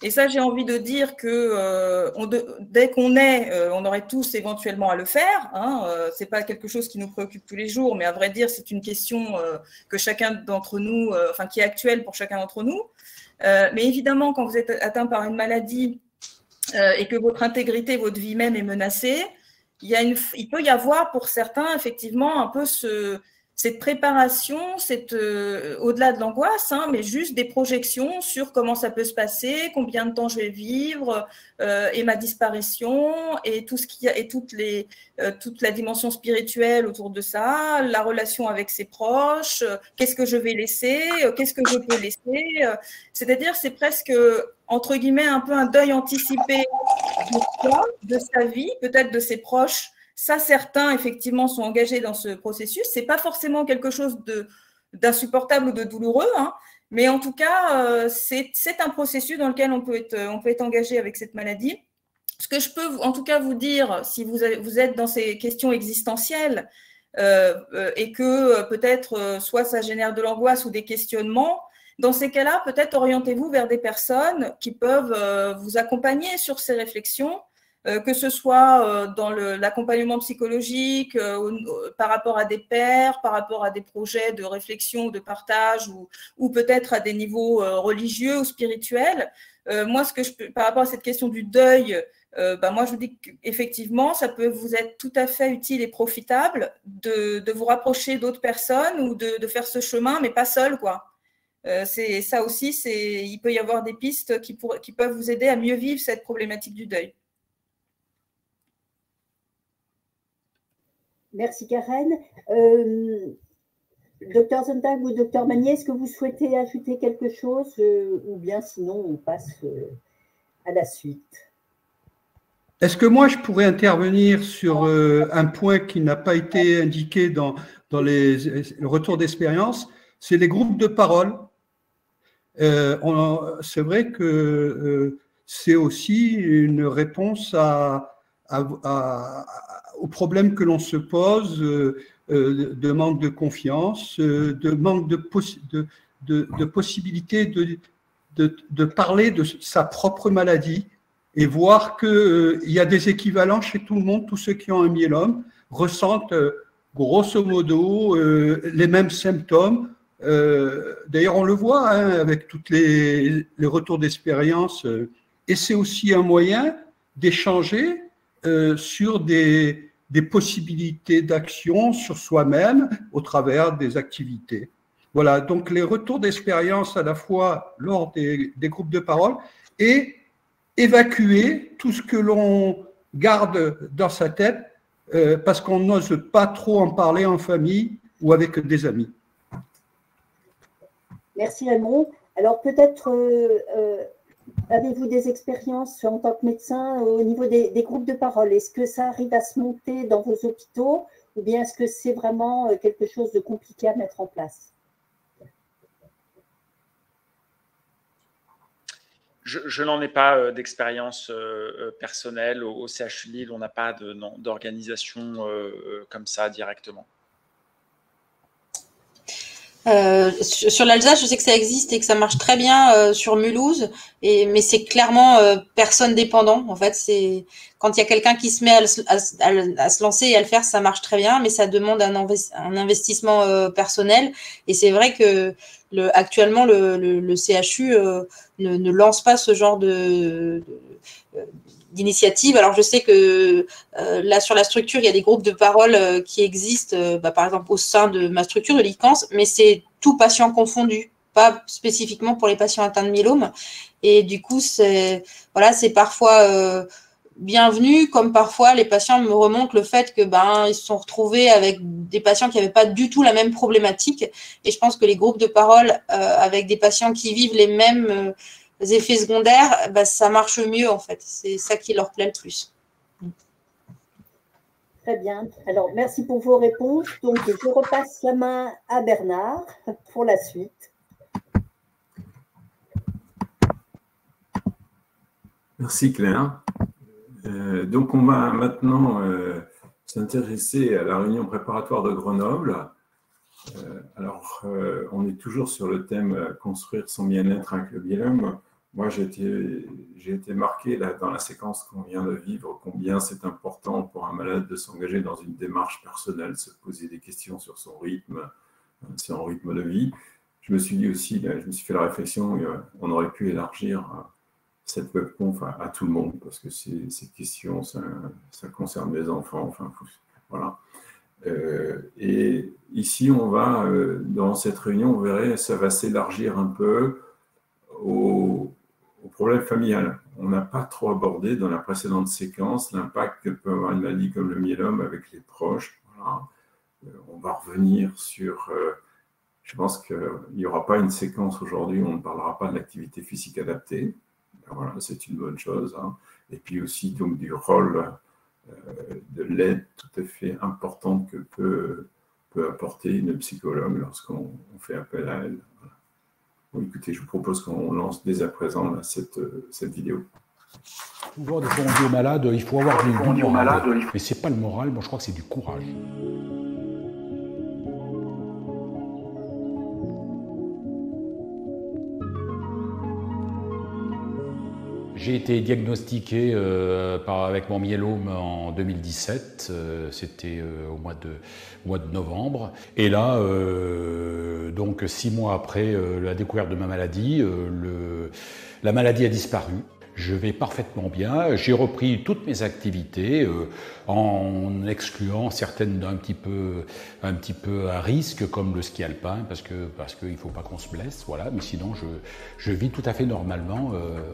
Et ça, j'ai envie de dire que dès qu'on on aurait tous éventuellement à le faire. Hein, ce n'est pas quelque chose qui nous préoccupe tous les jours, mais à vrai dire, c'est une question que chacun d'entre nous, qui est actuelle pour chacun d'entre nous. Mais évidemment, quand vous êtes atteint par une maladie et que votre intégrité, votre vie même est menacée, il peut y avoir pour certains, effectivement, un peu cette préparation, au-delà de l'angoisse, hein, mais juste des projections sur comment ça peut se passer, combien de temps je vais vivre, et ma disparition, et tout ce qu'il y a, et toute la dimension spirituelle autour de ça, la relation avec ses proches, qu'est-ce que je vais laisser, qu'est-ce que je peux laisser. C'est-à-dire, c'est presque, entre guillemets, un peu un deuil anticipé de sa vie, peut-être de ses proches. Ça, certains, effectivement, sont engagés dans ce processus. Ce n'est pas forcément quelque chose d'insupportable ou de douloureux, hein, mais en tout cas, c'est un processus dans lequel on peut être engagé avec cette maladie. Ce que je peux en tout cas vous dire, si vous êtes dans ces questions existentielles et que peut-être soit ça génère de l'angoisse ou des questionnements, dans ces cas-là, peut-être orientez-vous vers des personnes qui peuvent vous accompagner sur ces réflexions, que ce soit dans l'accompagnement psychologique, par rapport à des pairs, par rapport à des projets de réflexion, de partage, ou peut-être à des niveaux religieux ou spirituels. Moi, par rapport à cette question du deuil, moi, je vous dis qu'effectivement, ça peut vous être tout à fait utile et profitable de vous rapprocher d'autres personnes ou de faire ce chemin, mais pas seul, quoi. C'est ça aussi, il peut y avoir des pistes qui peuvent vous aider à mieux vivre cette problématique du deuil. Merci Karen. Docteur Sontag ou Docteur Magnier, est-ce que vous souhaitez ajouter quelque chose ou bien sinon on passe à la suite? Est-ce que moi je pourrais intervenir sur un point qui n'a pas été indiqué dans le retour d'expérience, c'est les groupes de parole. C'est vrai que c'est aussi une réponse aux problèmes que l'on se pose, de manque de confiance, de manque de possibilité de parler de sa propre maladie et voir qu'il y a des équivalents chez tout le monde. Tous ceux qui ont un myélome ressentent grosso modo les mêmes symptômes. D'ailleurs, on le voit hein, avec tous les retours d'expérience, et c'est aussi un moyen d'échanger sur des possibilités d'action sur soi-même au travers des activités. Voilà, donc les retours d'expérience à la fois lors des groupes de parole et évacuer tout ce que l'on garde dans sa tête parce qu'on n'ose pas trop en parler en famille ou avec des amis. Merci Raymond. Alors peut-être avez-vous des expériences en tant que médecin au niveau des groupes de parole? Est-ce que ça arrive à se monter dans vos hôpitaux ou bien est-ce que c'est vraiment quelque chose de compliqué à mettre en place? Je n'en ai pas d'expérience personnelle. Au CHU Lille, on n'a pas d'organisation comme ça directement. Sur l'Alsace, je sais que ça existe et que ça marche très bien sur Mulhouse, mais c'est clairement personne dépendant. En fait, c'est quand il y a quelqu'un qui se met à se lancer et à le faire, ça marche très bien, mais ça demande un investissement personnel. Et c'est vrai que actuellement, le CHU ne lance pas ce genre d'initiative. Alors, je sais que là, sur la structure, il y a des groupes de parole qui existent, par exemple, au sein de ma structure de l'ICANS, mais c'est tout patient confondu, pas spécifiquement pour les patients atteints de myélome. Et du coup, c'est parfois bienvenue, comme parfois les patients me remontent le fait que ils se sont retrouvés avec des patients qui n'avaient pas du tout la même problématique. Et je pense que les groupes de parole avec des patients qui vivent les mêmes effets secondaires, ça marche mieux en fait. C'est ça qui leur plaît le plus. Très bien. Alors, merci pour vos réponses. Donc, je repasse la main à Bernard pour la suite. Merci Claire. Donc, on va maintenant s'intéresser à la réunion préparatoire de Grenoble. On est toujours sur le thème « Construire son bien-être avec le myélome ». Moi, j'ai été marqué là, dans la séquence qu'on vient de vivre, combien c'est important pour un malade de s'engager dans une démarche personnelle, se poser des questions sur son rythme de vie. Je me suis dit aussi, je me suis fait la réflexion, on aurait pu élargir cette webconf à tout le monde, parce que ces questions, ça concerne les enfants, enfin, voilà. Et ici, on va, dans cette réunion, vous verrez, ça va s'élargir un peu au problème familial. On n'a pas trop abordé dans la précédente séquence l'impact que peut avoir une maladie comme le myélome avec les proches. Voilà. On va revenir sur... je pense qu'il n'y aura pas une séquence aujourd'hui où on ne parlera pas de l'activité physique adaptée. Voilà, c'est une bonne chose. Hein. Et puis aussi donc, du rôle de l'aide tout à fait importante que peut apporter une psychologue lorsqu'on fait appel à elle. Voilà. Bon, écoutez, je vous propose qu'on lance dès à présent là, cette vidéo. Toujours des fois on dit aux malades, il faut avoir du bon moral. Mais ce n'est pas le moral, moi je crois que c'est du courage. J'ai été diagnostiqué avec mon myélome en 2017, c'était au mois de novembre. Et là, donc 6 mois après la découverte de ma maladie, la maladie a disparu. Je vais parfaitement bien. J'ai repris toutes mes activités en excluant certaines un petit peu à risque, comme le ski alpin, parce qu'il ne faut pas qu'on se blesse. Voilà. Mais sinon, je vis tout à fait normalement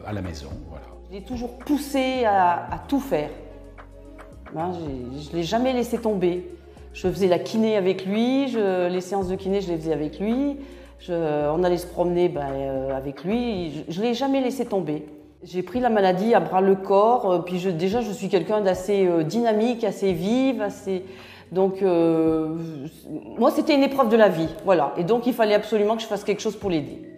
à la maison. Voilà. J'ai toujours poussé à tout faire. Ben, je ne l'ai jamais laissé tomber. Je faisais la kiné avec lui, les séances de kiné, je les faisais avec lui. On allait se promener avec lui. Je ne l'ai jamais laissé tomber. J'ai pris la maladie à bras-le-corps, puis déjà je suis quelqu'un d'assez dynamique, assez vive, donc moi c'était une épreuve de la vie, voilà. Et donc il fallait absolument que je fasse quelque chose pour l'aider.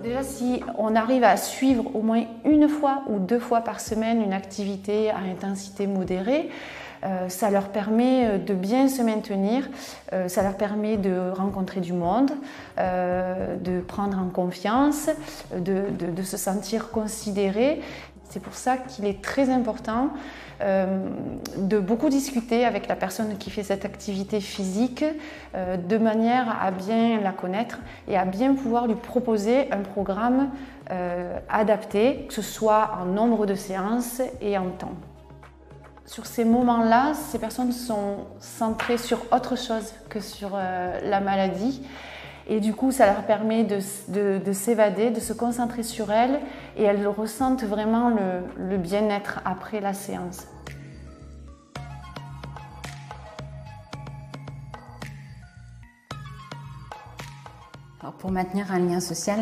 Déjà, si on arrive à suivre au moins 1 fois ou 2 fois par semaine une activité à intensité modérée, ça leur permet de bien se maintenir, ça leur permet de rencontrer du monde, de prendre en confiance, de se sentir considérés. C'est pour ça qu'il est très important de beaucoup discuter avec la personne qui fait cette activité physique de manière à bien la connaître et à bien pouvoir lui proposer un programme adapté, que ce soit en nombre de séances et en temps. Sur ces moments-là, ces personnes sont centrées sur autre chose que sur la maladie. Et du coup, ça leur permet de s'évader, de se concentrer sur elles. Et elles ressentent vraiment le bien-être après la séance. Alors pour maintenir un lien social,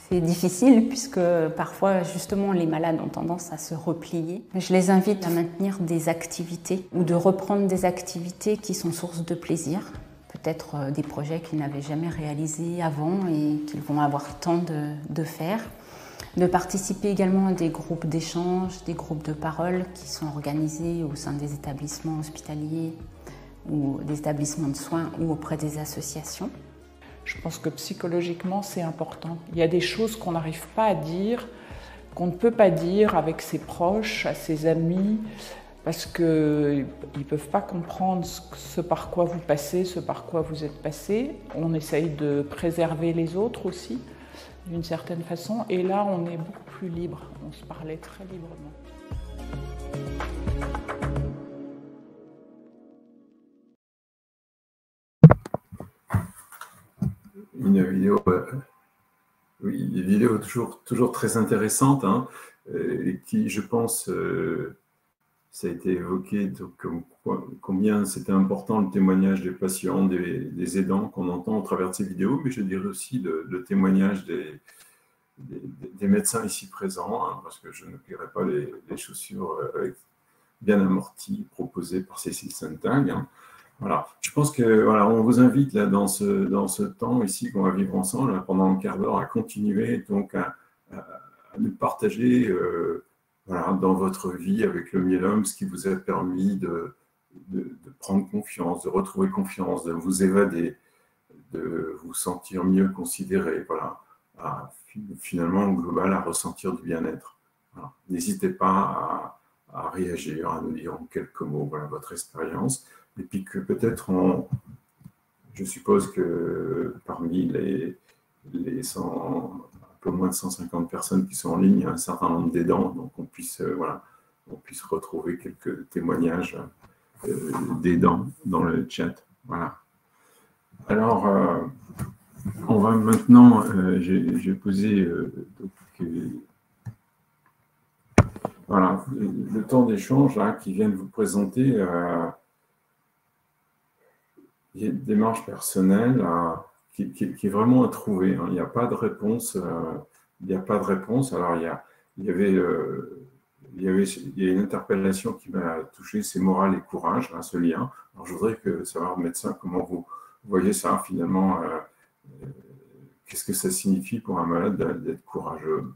c'est difficile puisque parfois justement les malades ont tendance à se replier. Je les invite à maintenir des activités ou de reprendre des activités qui sont source de plaisir. Peut-être des projets qu'ils n'avaient jamais réalisés avant et qu'ils vont avoir le temps de faire. De participer également à des groupes d'échange, des groupes de parole qui sont organisés au sein des établissements hospitaliers ou des établissements de soins ou auprès des associations. Je pense que psychologiquement, c'est important. Il y a des choses qu'on n'arrive pas à dire, qu'on ne peut pas dire avec ses proches, à ses amis, parce qu'ils ne peuvent pas comprendre ce par quoi vous passez, ce par quoi vous êtes passé. On essaye de préserver les autres aussi, d'une certaine façon. Et là, on est beaucoup plus libre. On se parlait très librement. Une vidéo Oui, des vidéos toujours très intéressantes, hein, et qui, je pense, ça a été évoqué, donc, combien c'était important le témoignage des patients, des aidants qu'on entend au travers de ces vidéos, mais je dirais aussi le témoignage des médecins ici présents, hein, parce que je ne paierai pas les chaussures bien amorties proposées par Cécile Sontag. Hein. Voilà. Je pense que voilà, on vous invite là dans ce temps ici qu'on va vivre ensemble là, pendant un quart d'heure à continuer donc à nous partager voilà, dans votre vie avec le myélome ce qui vous a permis de prendre confiance, de retrouver confiance, de vous évader, de vous sentir mieux considéré, voilà, finalement au global à ressentir du bien-être. Voilà. N'hésitez pas à réagir, à nous dire en quelques mots voilà, votre expérience. Et puis que peut-être, je suppose que parmi les un peu moins de 150 personnes qui sont en ligne, il y a un certain nombre d'aidants, donc on puisse retrouver quelques témoignages d'aidants dans le chat. Voilà. Alors, on va maintenant, j'ai posé voilà, le temps d'échange qui vient de vous présenter. Il y a une démarche personnelle qui est vraiment à trouver. Hein. Il n'y a pas de réponse. Il n'y a pas de réponse. Alors, il y a une interpellation qui m'a touché, c'est morale et courage, hein, ce lien. Alors, je voudrais savoir, médecin, comment vous voyez ça, finalement. Qu'est-ce que ça signifie pour un malade d'être courageux?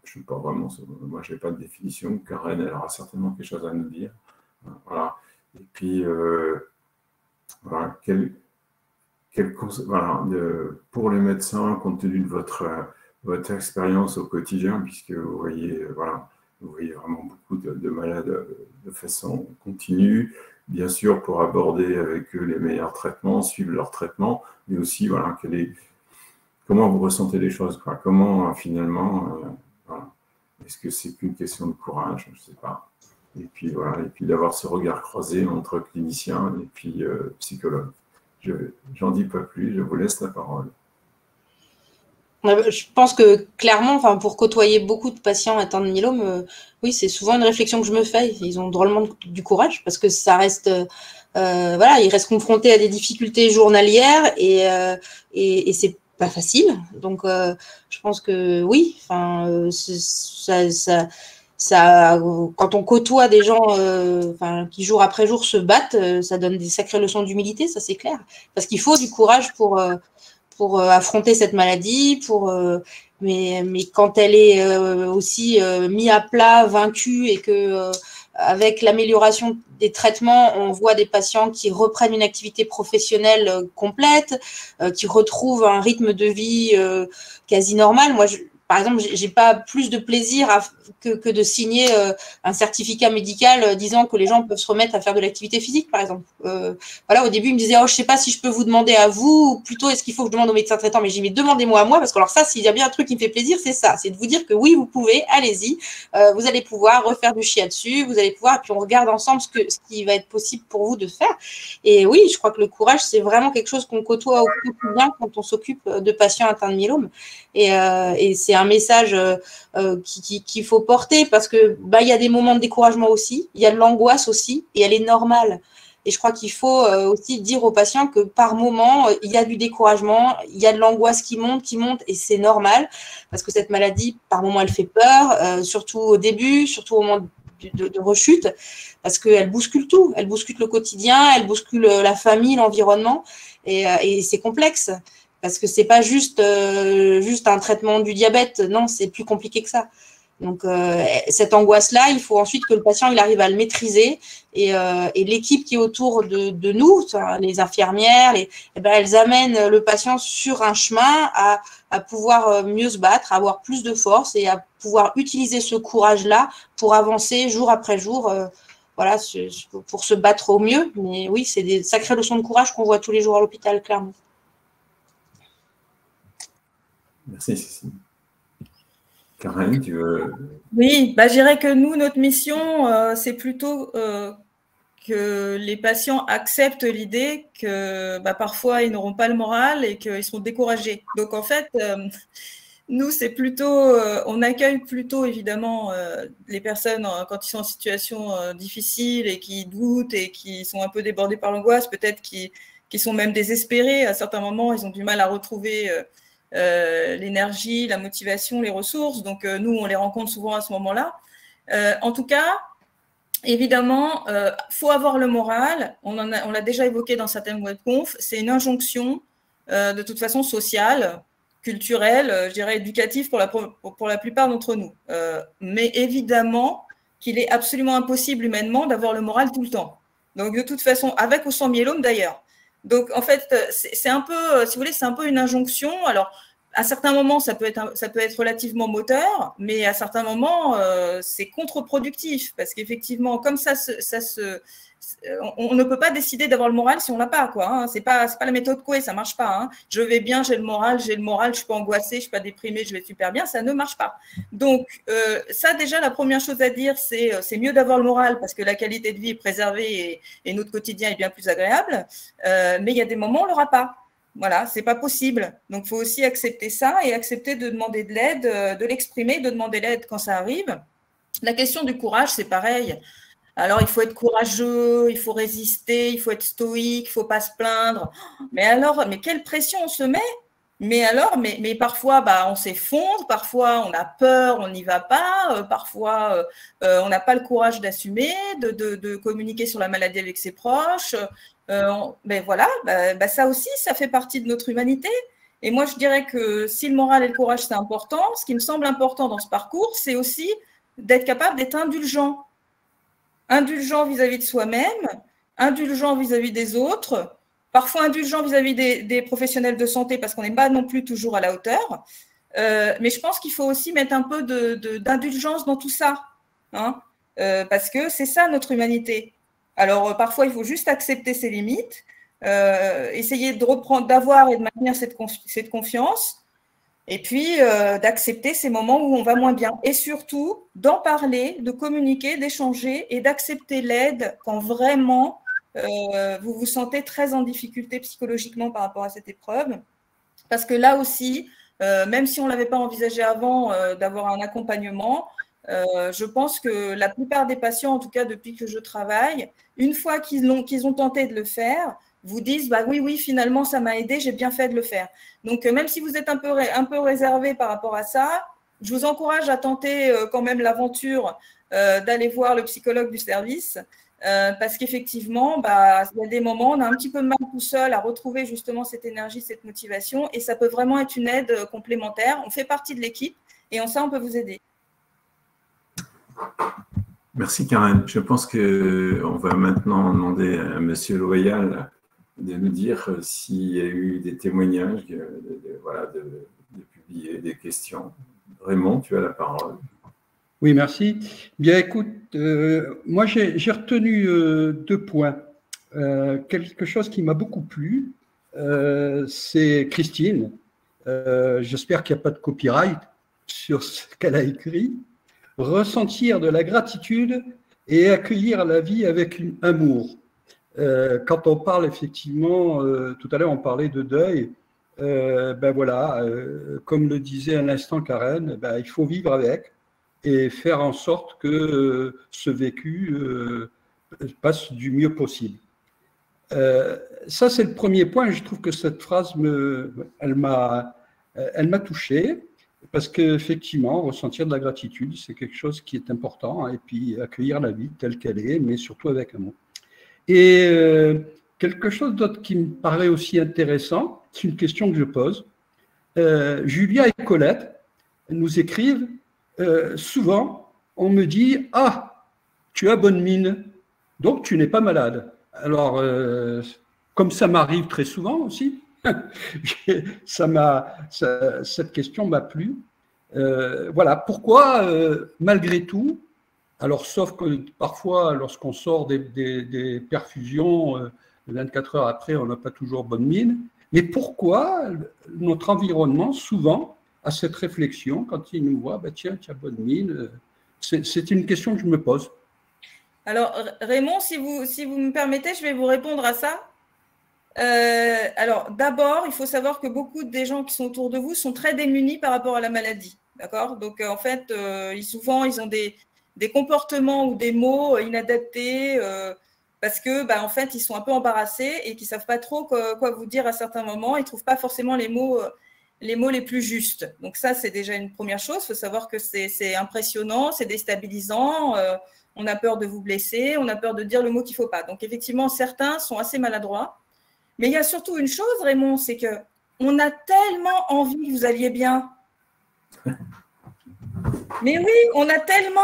Je ne sais pas vraiment. Moi, je n'ai pas de définition. Karen, elle aura certainement quelque chose à nous dire. Voilà. Et puis... voilà, voilà, pour les médecins, compte tenu de votre expérience au quotidien, puisque vous voyez vraiment beaucoup de malades de façon continue, bien sûr pour aborder avec eux les meilleurs traitements, suivre leur traitement, mais aussi voilà, comment vous ressentez les choses, quoi, comment finalement, voilà, est-ce que c'est qu'une question de courage, je ne sais pas. Et puis voilà, et puis d'avoir ce regard croisé entre cliniciens et puis psychologue. J'en dis pas plus, je vous laisse la parole. Je pense que clairement, enfin, pour côtoyer beaucoup de patients atteints de myélome, oui, c'est souvent une réflexion que je me fais. Ils ont drôlement du courage parce que ça reste, voilà, ils restent confrontés à des difficultés journalières et c'est pas facile. Donc, je pense que oui, enfin, ça, quand on côtoie des gens qui jour après jour se battent, ça donne des sacrées leçons d'humilité, ça c'est clair. Parce qu'il faut du courage pour affronter cette maladie, mais quand elle est aussi mise à plat, vaincue, et que avec l'amélioration des traitements, on voit des patients qui reprennent une activité professionnelle complète, qui retrouvent un rythme de vie quasi normal. Moi, par exemple, j'ai pas plus de plaisir que de signer un certificat médical disant que les gens peuvent se remettre à faire de l'activité physique, par exemple. Voilà, au début, ils me disaient, je sais pas si je peux vous demander à vous, ou plutôt est-ce qu'il faut que je demande au médecin traitant. Mais j'ai dit, mais demandez-moi à moi, parce que alors ça, s'il y a bien un truc qui me fait plaisir, c'est ça, c'est de vous dire que oui, vous pouvez, allez-y, vous allez pouvoir refaire du shiatsu, vous allez pouvoir, et puis on regarde ensemble ce qui va être possible pour vous de faire. Et oui, je crois que le courage, c'est vraiment quelque chose qu'on côtoie au quotidien quand on s'occupe de patients atteints de myélome. Et c'est un message qu'il faut porter parce que il y a des moments de découragement aussi, il y a de l'angoisse aussi, et elle est normale. Et je crois qu'il faut aussi dire aux patients que par moment, il y a du découragement, il y a de l'angoisse qui monte, et c'est normal parce que cette maladie, par moment, elle fait peur, surtout au début, surtout au moment de rechute, parce qu'elle bouscule tout, elle bouscule le quotidien, elle bouscule la famille, l'environnement, et c'est complexe. Parce que c'est pas juste un traitement du diabète, non, c'est plus compliqué que ça. Donc cette angoisse-là, il faut ensuite que le patient il arrive à le maîtriser et l'équipe qui est autour de nous, les infirmières, elles amènent le patient sur un chemin à pouvoir mieux se battre, à avoir plus de force et à pouvoir utiliser ce courage-là pour avancer jour après jour, voilà, pour se battre au mieux. Mais oui, c'est des sacrées leçons de courage qu'on voit tous les jours à l'hôpital, clairement. Merci, Cécile. Karen, tu veux... Oui, je dirais que nous, notre mission, c'est plutôt que les patients acceptent l'idée que parfois, ils n'auront pas le moral et qu'ils seront découragés. Donc, en fait, Nous, c'est plutôt, on accueille plutôt évidemment les personnes quand ils sont en situation difficile et qui doutent et qui sont un peu débordés par l'angoisse, peut-être qui sont même désespérés. À certains moments, ils ont du mal à retrouver l'énergie, la motivation, les ressources. Donc, nous, on les rencontre souvent à ce moment-là. En tout cas, évidemment, faut avoir le moral. On l'a déjà évoqué dans certaines webconf. C'est une injonction de toute façon sociale, culturelle, je dirais éducative pour la plupart d'entre nous. Mais évidemment qu'il est absolument impossible humainement d'avoir le moral tout le temps. Donc, de toute façon, avec ou sans myélome d'ailleurs. Donc, en fait, c'est un peu, si vous voulez, c'est un peu une injonction. Alors, à certains moments, ça peut être relativement moteur, mais à certains moments, c'est contre-productif parce qu'effectivement, comme on ne peut pas décider d'avoir le moral si on l'a pas, quoi. Hein. C'est pas la méthode Coué, ça marche pas. Hein. Je vais bien, j'ai le moral, je suis pas angoissée, je suis pas déprimée, je vais super bien, ça ne marche pas. Donc, ça déjà, la première chose à dire, c'est mieux d'avoir le moral parce que la qualité de vie est préservée et notre quotidien est bien plus agréable. Mais il y a des moments où on l'aura pas. Voilà, c'est pas possible. Donc, il faut aussi accepter ça et accepter de demander de l'aide, de l'exprimer, de demander l'aide quand ça arrive. La question du courage, c'est pareil. Alors, il faut être courageux, il faut résister, il faut être stoïque, il ne faut pas se plaindre. Mais alors, mais quelle pression on se met? Mais parfois, on s'effondre, parfois on a peur, on n'y va pas, parfois on n'a pas le courage d'assumer, de communiquer sur la maladie avec ses proches. Voilà, ça aussi, ça fait partie de notre humanité. Et moi, je dirais que si le moral et le courage, c'est important, ce qui me semble important dans ce parcours, c'est aussi d'être capable d'être indulgent. Indulgent vis-à-vis de soi-même, indulgent vis-à-vis des autres, parfois indulgent vis-à-vis des professionnels de santé parce qu'on n'est pas non plus toujours à la hauteur. Mais je pense qu'il faut aussi mettre un peu d'indulgence dans tout ça, hein, parce que c'est ça notre humanité. Alors parfois, il faut juste accepter ses limites, essayer d'avoir et de maintenir cette confiance, et puis d'accepter ces moments où on va moins bien. Et surtout, d'en parler, de communiquer, d'échanger et d'accepter l'aide quand vraiment vous vous sentez très en difficulté psychologiquement par rapport à cette épreuve. Parce que là aussi, même si on ne l'avait pas envisagé avant d'avoir un accompagnement, je pense que la plupart des patients, en tout cas depuis que je travaille, une fois qu'ils ont tenté de le faire, vous disent oui, finalement, ça m'a aidé, j'ai bien fait de le faire. Donc, même si vous êtes un peu réservé par rapport à ça, je vous encourage à tenter quand même l'aventure d'aller voir le psychologue du service parce qu'effectivement, il y a des moments, on a un petit peu de mal tout seul à retrouver justement cette énergie, cette motivation et ça peut vraiment être une aide complémentaire. On fait partie de l'équipe et en ça, on peut vous aider. Merci Karen. Je pense qu'on va maintenant demander à M. Loyal de nous dire s'il y a eu des témoignages, de publier des questions. Raymond, tu as la parole. Oui, merci. Bien, écoute, moi j'ai retenu 2 points. Quelque chose qui m'a beaucoup plu, c'est Christine. J'espère qu'il n'y a pas de copyright sur ce qu'elle a écrit. Ressentir de la gratitude et accueillir la vie avec amour. Quand on parle effectivement, tout à l'heure on parlait de deuil, comme le disait à l'instant Karen, il faut vivre avec et faire en sorte que ce vécu passe du mieux possible. Ça c'est le premier point, je trouve que cette phrase elle m'a touché. Parce qu'effectivement, ressentir de la gratitude, c'est quelque chose qui est important, et puis accueillir la vie telle qu'elle est, mais surtout avec amour. Et quelque chose d'autre qui me paraît aussi intéressant, c'est une question que je pose. Julia et Colette nous écrivent, souvent, on me dit « Ah, tu as bonne mine, donc tu n'es pas malade ». Alors, comme ça m'arrive très souvent aussi, cette question m'a plu. Voilà, pourquoi, malgré tout, alors sauf que parfois, lorsqu'on sort des perfusions, 24 heures après, on n'a pas toujours bonne mine, mais pourquoi notre environnement, souvent, a cette réflexion quand il nous voit, tiens, tu as bonne mine, c'est une question que je me pose. Alors, Raymond, si vous me permettez, je vais vous répondre à ça. Alors, d'abord, il faut savoir que beaucoup des gens qui sont autour de vous sont très démunis par rapport à la maladie. D'accord? Donc, en fait, souvent, ils ont des comportements ou des mots inadaptés parce que, en fait, ils sont un peu embarrassés et qu'ils ne savent pas trop quoi vous dire à certains moments. Ils ne trouvent pas forcément les mots les plus justes. Donc, ça, c'est déjà une première chose. Il faut savoir que c'est impressionnant, c'est déstabilisant. On a peur de vous blesser, on a peur de dire le mot qu'il ne faut pas. Donc, effectivement, certains sont assez maladroits. Mais il y a surtout une chose, Raymond, c'est qu'on a tellement envie que vous alliez bien. Mais oui, on a tellement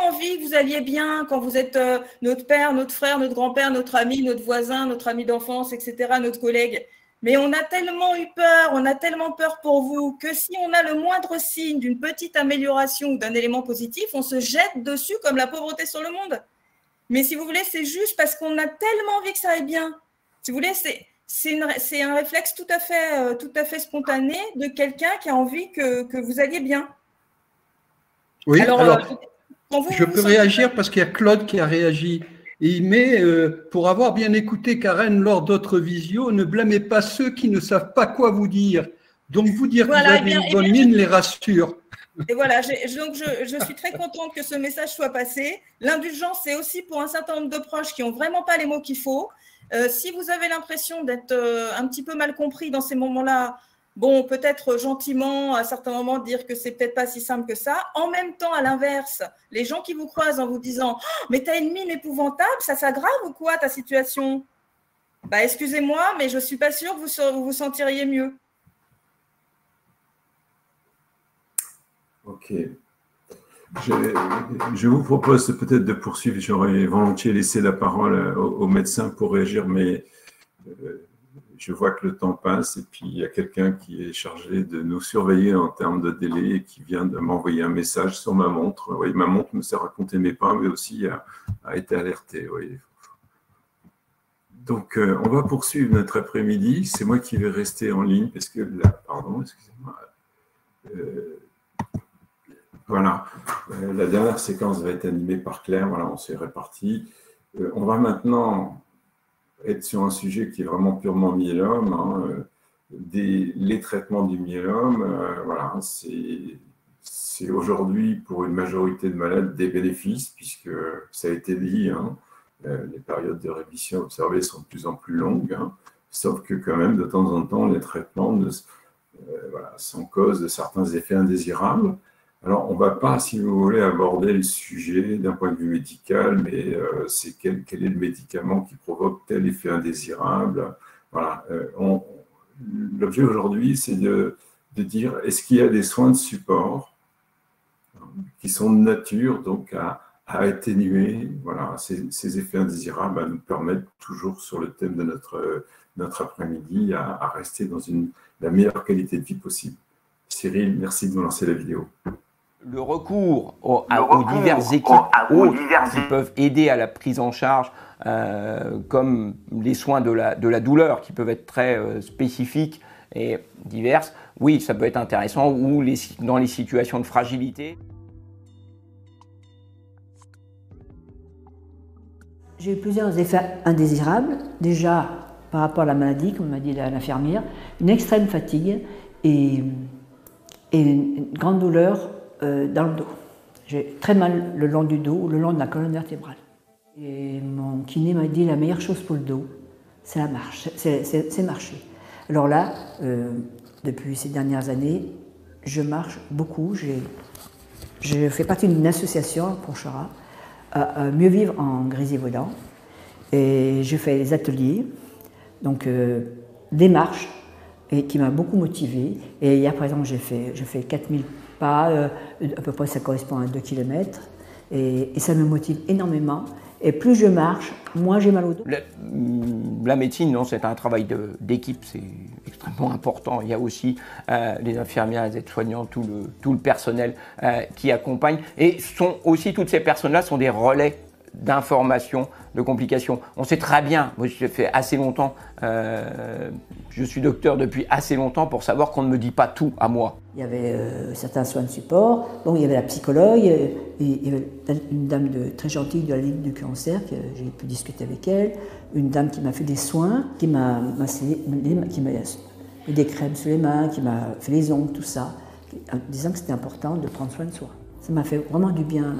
envie que vous alliez bien quand vous êtes notre père, notre frère, notre grand-père, notre ami, notre voisin, notre ami d'enfance, etc., notre collègue. Mais on a tellement eu peur, on a tellement peur pour vous que si on a le moindre signe d'une petite amélioration ou d'un élément positif, on se jette dessus comme la pauvreté sur le monde. Mais si vous voulez, c'est juste parce qu'on a tellement envie que ça aille bien. Si vous voulez, c'est un réflexe tout à fait spontané de quelqu'un qui a envie que vous alliez bien. Oui, alors je peux réagir parce qu'il y a Claude qui a réagi. Et il met, pour avoir bien écouté Karen lors d'autres visios, ne blâmez pas ceux qui ne savent pas quoi vous dire. Donc vous dire voilà, que vous avez une bonne mine les rassure. Et voilà, donc je suis très contente que ce message soit passé. L'indulgence, c'est aussi pour un certain nombre de proches qui n'ont vraiment pas les mots qu'il faut. Si vous avez l'impression d'être un petit peu mal compris dans ces moments-là, bon, peut-être gentiment, à certains moments, dire que c'est peut-être pas si simple que ça. En même temps, à l'inverse, les gens qui vous croisent en vous disant « Mais t'as une mine épouvantable, ça s'aggrave ou quoi ta situation ?» Excusez-moi, mais je suis pas sûre que vous vous sentiriez mieux. Ok. Je vous propose peut-être de poursuivre. J'aurais volontiers laissé la parole au médecin pour réagir, mais je vois que le temps passe et puis il y a quelqu'un qui est chargé de nous surveiller en termes de délai et qui vient de m'envoyer un message sur ma montre. Oui, ma montre me sert à compter mes pas, mais aussi a été alertée. Oui. Donc, on va poursuivre notre après-midi. C'est moi qui vais rester en ligne parce que là, pardon, excusez-moi. Voilà, la dernière séquence va être animée par Claire. Voilà, on s'est répartis. On va maintenant être sur un sujet qui est vraiment purement myélome, hein, les traitements du myélome. Voilà, c'est aujourd'hui pour une majorité de malades des bénéfices, puisque ça a été dit, hein, les périodes de rémission observées sont de plus en plus longues, hein, sauf que quand même, de temps en temps, les traitements sont cause de certains effets indésirables. Alors, on ne va pas, si vous voulez, aborder le sujet d'un point de vue médical, mais c'est quel est le médicament qui provoque tel effet indésirable. Voilà. L'objet aujourd'hui, c'est de dire, est-ce qu'il y a des soins de support qui sont de nature donc à atténuer ces effets indésirables, à nous permettre toujours sur le thème de notre après-midi à rester dans la meilleure qualité de vie possible. Cyril, merci de nous lancer la vidéo. Le recours aux diverses équipes qui peuvent aider à la prise en charge, comme les soins de la douleur qui peuvent être très spécifiques et diverses, oui, ça peut être intéressant, ou dans les situations de fragilité. J'ai eu plusieurs effets indésirables. Déjà, par rapport à la maladie, comme m'a dit l'infirmière, une extrême fatigue et une grande douleur dans le dos. J'ai très mal le long du dos, le long de la colonne vertébrale. Et mon kiné m'a dit la meilleure chose pour le dos, c'est la marche, c'est marcher. Alors là, depuis ces dernières années, je marche beaucoup. Je fais partie d'une association, Prochera, Mieux vivre en Grésivaudan. Et je fais des ateliers, donc des marches, et qui m'a beaucoup motivée. Et hier, par exemple, je fais 4000 pas, à peu près ça correspond à 2 km, et ça me motive énormément. Et plus je marche, moins j'ai mal au dos. La médecine, non, c'est un travail d'équipe, c'est extrêmement important. Il y a aussi les infirmières, les aides-soignants, tout le personnel qui accompagne. Et toutes ces personnes-là sont des relais d'informations, de complications. On sait très bien, moi j'ai fait assez longtemps, je suis docteur depuis assez longtemps pour savoir qu'on ne me dit pas tout à moi. Il y avait certains soins de support, donc il y avait la psychologue, et il y avait une dame très gentille de la Ligue du cancer, que j'ai pu discuter avec elle, une dame qui m'a fait des soins, qui m'a mis des crèmes sur les mains, qui m'a fait les ongles, tout ça, en disant que c'était important de prendre soin de soi. Ça m'a fait vraiment du bien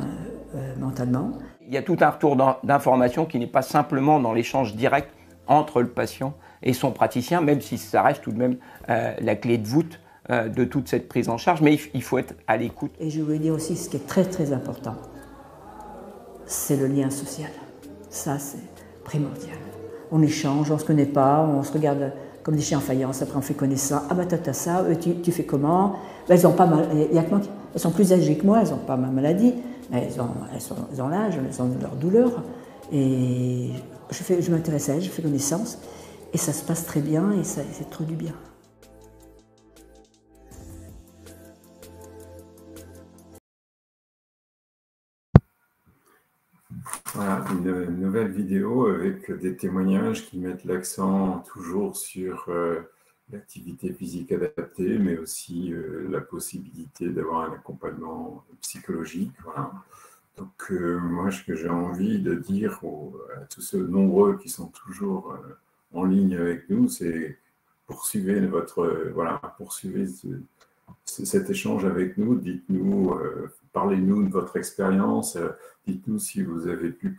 mentalement. Il y a tout un retour d'information qui n'est pas simplement dans l'échange direct entre le patient et son praticien, même si ça reste tout de même la clé de voûte de toute cette prise en charge, mais il faut être à l'écoute. Et je voulais dire aussi, ce qui est très très important, c'est le lien social. Ça, c'est primordial. On échange, on ne se connaît pas, on se regarde comme des chiens en faïence, après on fait connaissance. Ah bah t'as ça, tu fais comment? Ben, elles ont pas mal, elles sont plus âgées que moi, elles n'ont pas ma maladie, mais elles ont l'âge, elles ont leur douleur. Et je m'intéresse à elles, je fais connaissance, et ça se passe très bien, et c'est trop du bien. Voilà, une nouvelle vidéo avec des témoignages qui mettent l'accent toujours sur l'activité physique adaptée, mais aussi la possibilité d'avoir un accompagnement psychologique. Voilà. Donc moi, ce que j'ai envie de dire à tous ceux nombreux qui sont toujours en ligne avec nous, c'est poursuivez poursuivez cet échange avec nous, dites-nous, parlez-nous de votre expérience, dites-nous si vous avez pu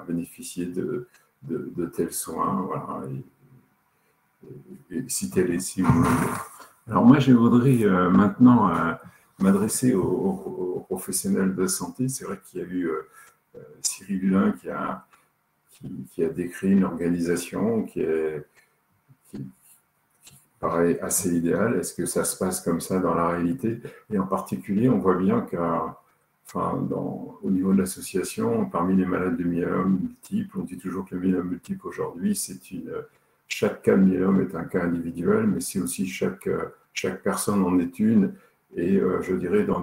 bénéficier de tels soins, voilà, et citez-les si vous voulez. Alors moi, je voudrais maintenant m'adresser aux professionnels de santé. C'est vrai qu'il y a eu Cyril Hulin qui a décrit une organisation qui paraît assez idéal. Est-ce que ça se passe comme ça dans la réalité? Et en particulier, on voit bien au niveau de l'association, parmi les malades de myélome multiple, on dit toujours que le myélome multiple aujourd'hui, chaque cas de myélome est un cas individuel, mais c'est aussi chaque personne en est une. Et je dirais dans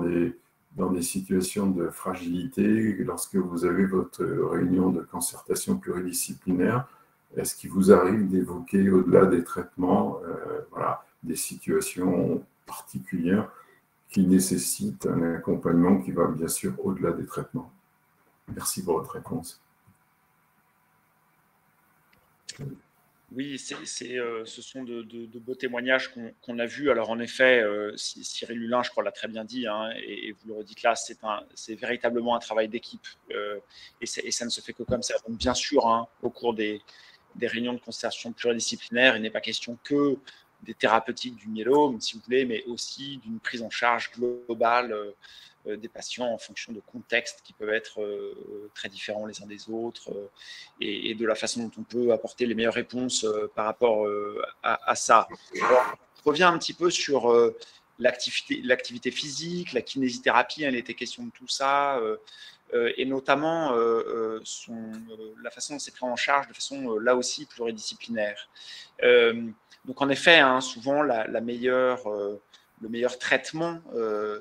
des situations de fragilité, lorsque vous avez votre réunion de concertation pluridisciplinaire, est-ce qu'il vous arrive d'évoquer, au-delà des traitements, des situations particulières qui nécessitent un accompagnement qui va bien sûr au-delà des traitements? Merci pour votre réponse. Oui, ce sont de beaux témoignages qu'on a vus. Alors en effet, Cyril Hulin, je crois, l'a très bien dit, hein, et vous le redites là, c'est véritablement un travail d'équipe, et ça ne se fait que comme ça. Donc bien sûr, hein, au cours des réunions de concertation pluridisciplinaire, il n'est pas question que des thérapeutiques du myélome, si vous voulez, mais aussi d'une prise en charge globale des patients en fonction de contextes qui peuvent être très différents les uns des autres, et de la façon dont on peut apporter les meilleures réponses par rapport à ça. Alors, je reviens un petit peu sur l'activité physique, la kinésithérapie, il était question de tout ça, et notamment la façon dont c'est pris en charge de façon là aussi pluridisciplinaire. Donc en effet, hein, souvent le meilleur traitement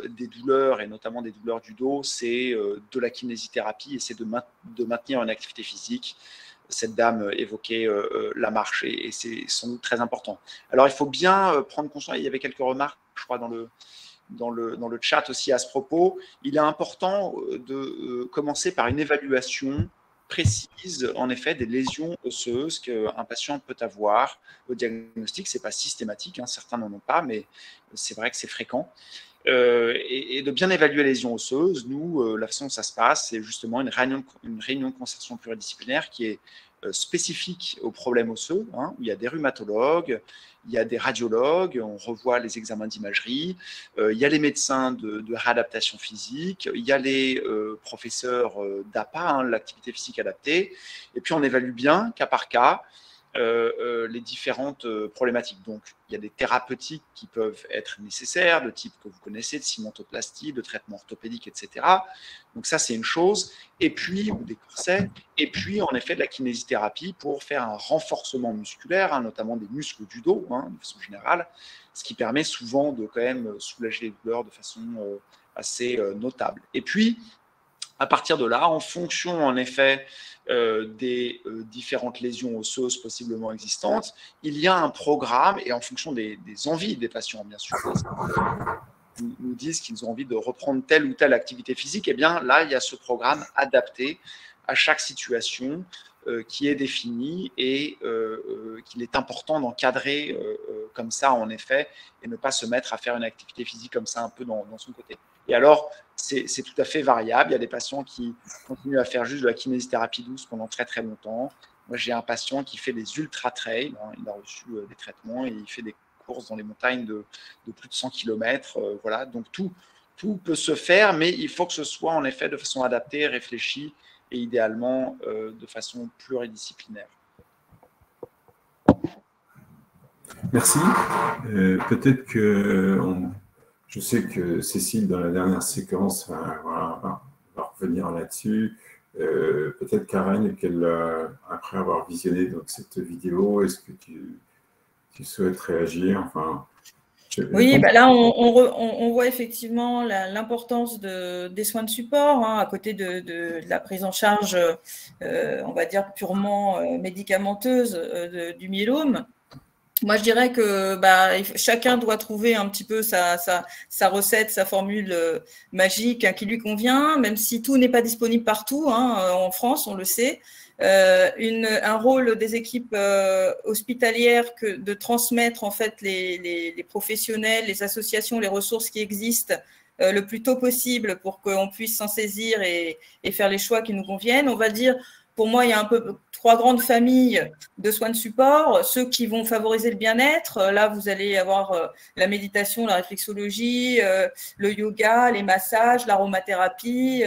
des douleurs, et notamment des douleurs du dos, c'est de la kinésithérapie, et c'est de maintenir une activité physique. Cette dame évoquait la marche, et c'est sans doute très important. Alors il faut bien prendre conscience, il y avait quelques remarques, je crois, dans le chat aussi à ce propos. Il est important de commencer par une évaluation précise, en effet, des lésions osseuses qu'un patient peut avoir au diagnostic. Ce n'est pas systématique, hein, certains n'en ont pas, mais c'est vrai que c'est fréquent. Et de bien évaluer les lésions osseuses. Nous, la façon dont ça se passe, c'est justement une réunion de concertation pluridisciplinaire qui est spécifique aux problèmes osseux, hein, où il y a des rhumatologues, il y a des radiologues, on revoit les examens d'imagerie, il y a les médecins de réadaptation physique, il y a les professeurs d'APA, hein, l'activité physique adaptée, et puis on évalue bien, cas par cas, les différentes problématiques. Donc, il y a des thérapeutiques qui peuvent être nécessaires, de type que vous connaissez, de cimentoplastie, de traitement orthopédique, etc. Donc ça, c'est une chose. Et puis, ou des corsets. Et puis, en effet, de la kinésithérapie pour faire un renforcement musculaire, hein, notamment des muscles du dos, hein, de façon générale, ce qui permet souvent de quand même soulager les douleurs de façon assez notable. Et puis, à partir de là, en fonction en effet des différentes lésions osseuses possiblement existantes, il y a un programme et en fonction des envies des patients, bien sûr, nous disent qu'ils ont envie de reprendre telle ou telle activité physique, et bien là, il y a ce programme adapté à chaque situation qui est défini et qu'il est important d'encadrer comme ça, en effet, et ne pas se mettre à faire une activité physique comme ça un peu dans son côté. Et alors, c'est tout à fait variable. Il y a des patients qui continuent à faire juste de la kinésithérapie douce pendant très très longtemps. Moi, j'ai un patient qui fait des ultra-trails. Il a reçu des traitements et il fait des courses dans les montagnes de plus de 100 km. Voilà. Donc, tout peut se faire, mais il faut que ce soit en effet de façon adaptée, réfléchie et idéalement de façon pluridisciplinaire. Merci. Peut-être que je sais que Cécile, dans la dernière séquence, va revenir là-dessus. Peut-être Karen, après avoir visionné donc, cette vidéo, est-ce que tu souhaites réagir? Enfin, oui, bah là, on voit effectivement l'importance des soins de support, hein, à côté de la prise en charge, on va dire, purement médicamenteuse du myélome. Moi, je dirais que chacun doit trouver un petit peu sa recette, sa formule magique qui lui convient, même si tout n'est pas disponible partout, hein, en France, on le sait. Un rôle des équipes hospitalières de transmettre en fait les professionnels, les associations, les ressources qui existent le plus tôt possible pour qu'on puisse s'en saisir et faire les choix qui nous conviennent. On va dire, pour moi, il y a un peu 3 grandes familles de soins de support. Ceux qui vont favoriser le bien-être, là, vous allez avoir la méditation, la réflexologie, le yoga, les massages, l'aromathérapie.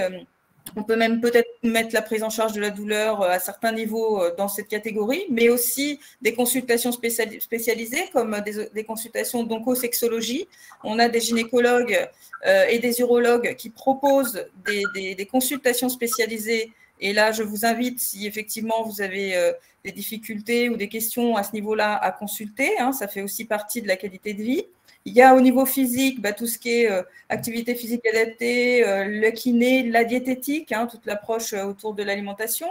On peut même peut-être mettre la prise en charge de la douleur à certains niveaux dans cette catégorie, mais aussi des consultations spécialisées comme des consultations d'oncosexologie. On a des gynécologues et des urologues qui proposent des consultations spécialisées. Et là, je vous invite, si effectivement vous avez des difficultés ou des questions à ce niveau-là, à consulter. Hein, ça fait aussi partie de la qualité de vie. Il y a au niveau physique tout ce qui est activité physique adaptée, le kiné, la diététique, hein, toute l'approche autour de l'alimentation.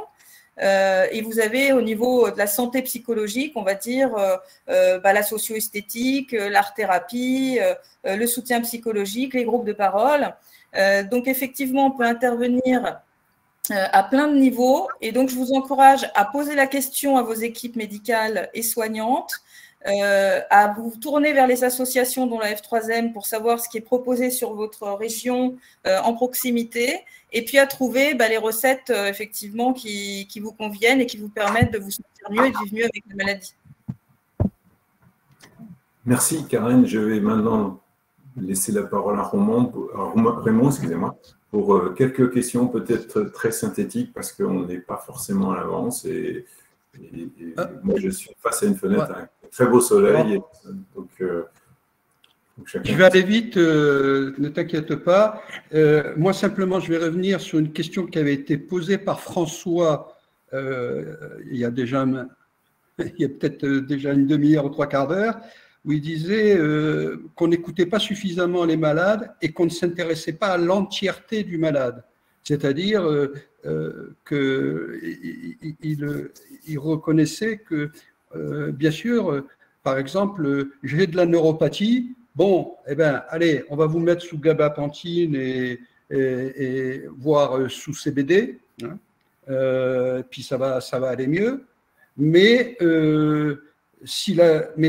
Et vous avez au niveau de la santé psychologique, on va dire, la socio-esthétique, l'art-thérapie, le soutien psychologique, les groupes de parole. Donc effectivement, on peut intervenir à plein de niveaux. Et donc, je vous encourage à poser la question à vos équipes médicales et soignantes, à vous tourner vers les associations dont la F3M pour savoir ce qui est proposé sur votre région en proximité, et puis à trouver les recettes effectivement qui vous conviennent et qui vous permettent de vous sentir mieux et de vivre mieux avec la maladie. Merci Karen. Je vais maintenant laisser la parole à Raymond, excusez-moi, pour quelques questions peut-être très synthétiques parce qu'on n'est pas forcément à l'avance et moi je suis face à une fenêtre avec un très beau soleil. Donc, je vais aller vite, ne t'inquiète pas. Moi simplement, je vais revenir sur une question qui avait été posée par François il y a peut-être déjà une demi-heure ou 3/4 d'heure, où il disait qu'on n'écoutait pas suffisamment les malades et qu'on ne s'intéressait pas à l'entièreté du malade. C'est-à-dire qu'il reconnaissait que, bien sûr, par exemple, j'ai de la neuropathie, bon, allez, on va vous mettre sous gabapentine et voire sous CBD, hein, puis ça va aller mieux, mais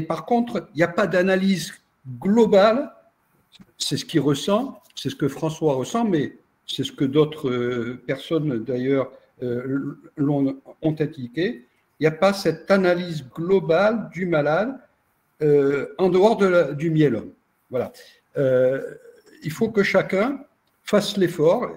par contre, il n'y a pas d'analyse globale, c'est ce qu'il ressent, c'est ce que François ressent, mais c'est ce que d'autres personnes d'ailleurs ont indiqué. Il n'y a pas cette analyse globale du malade en dehors du myélome. Voilà. Il faut que chacun fasse l'effort.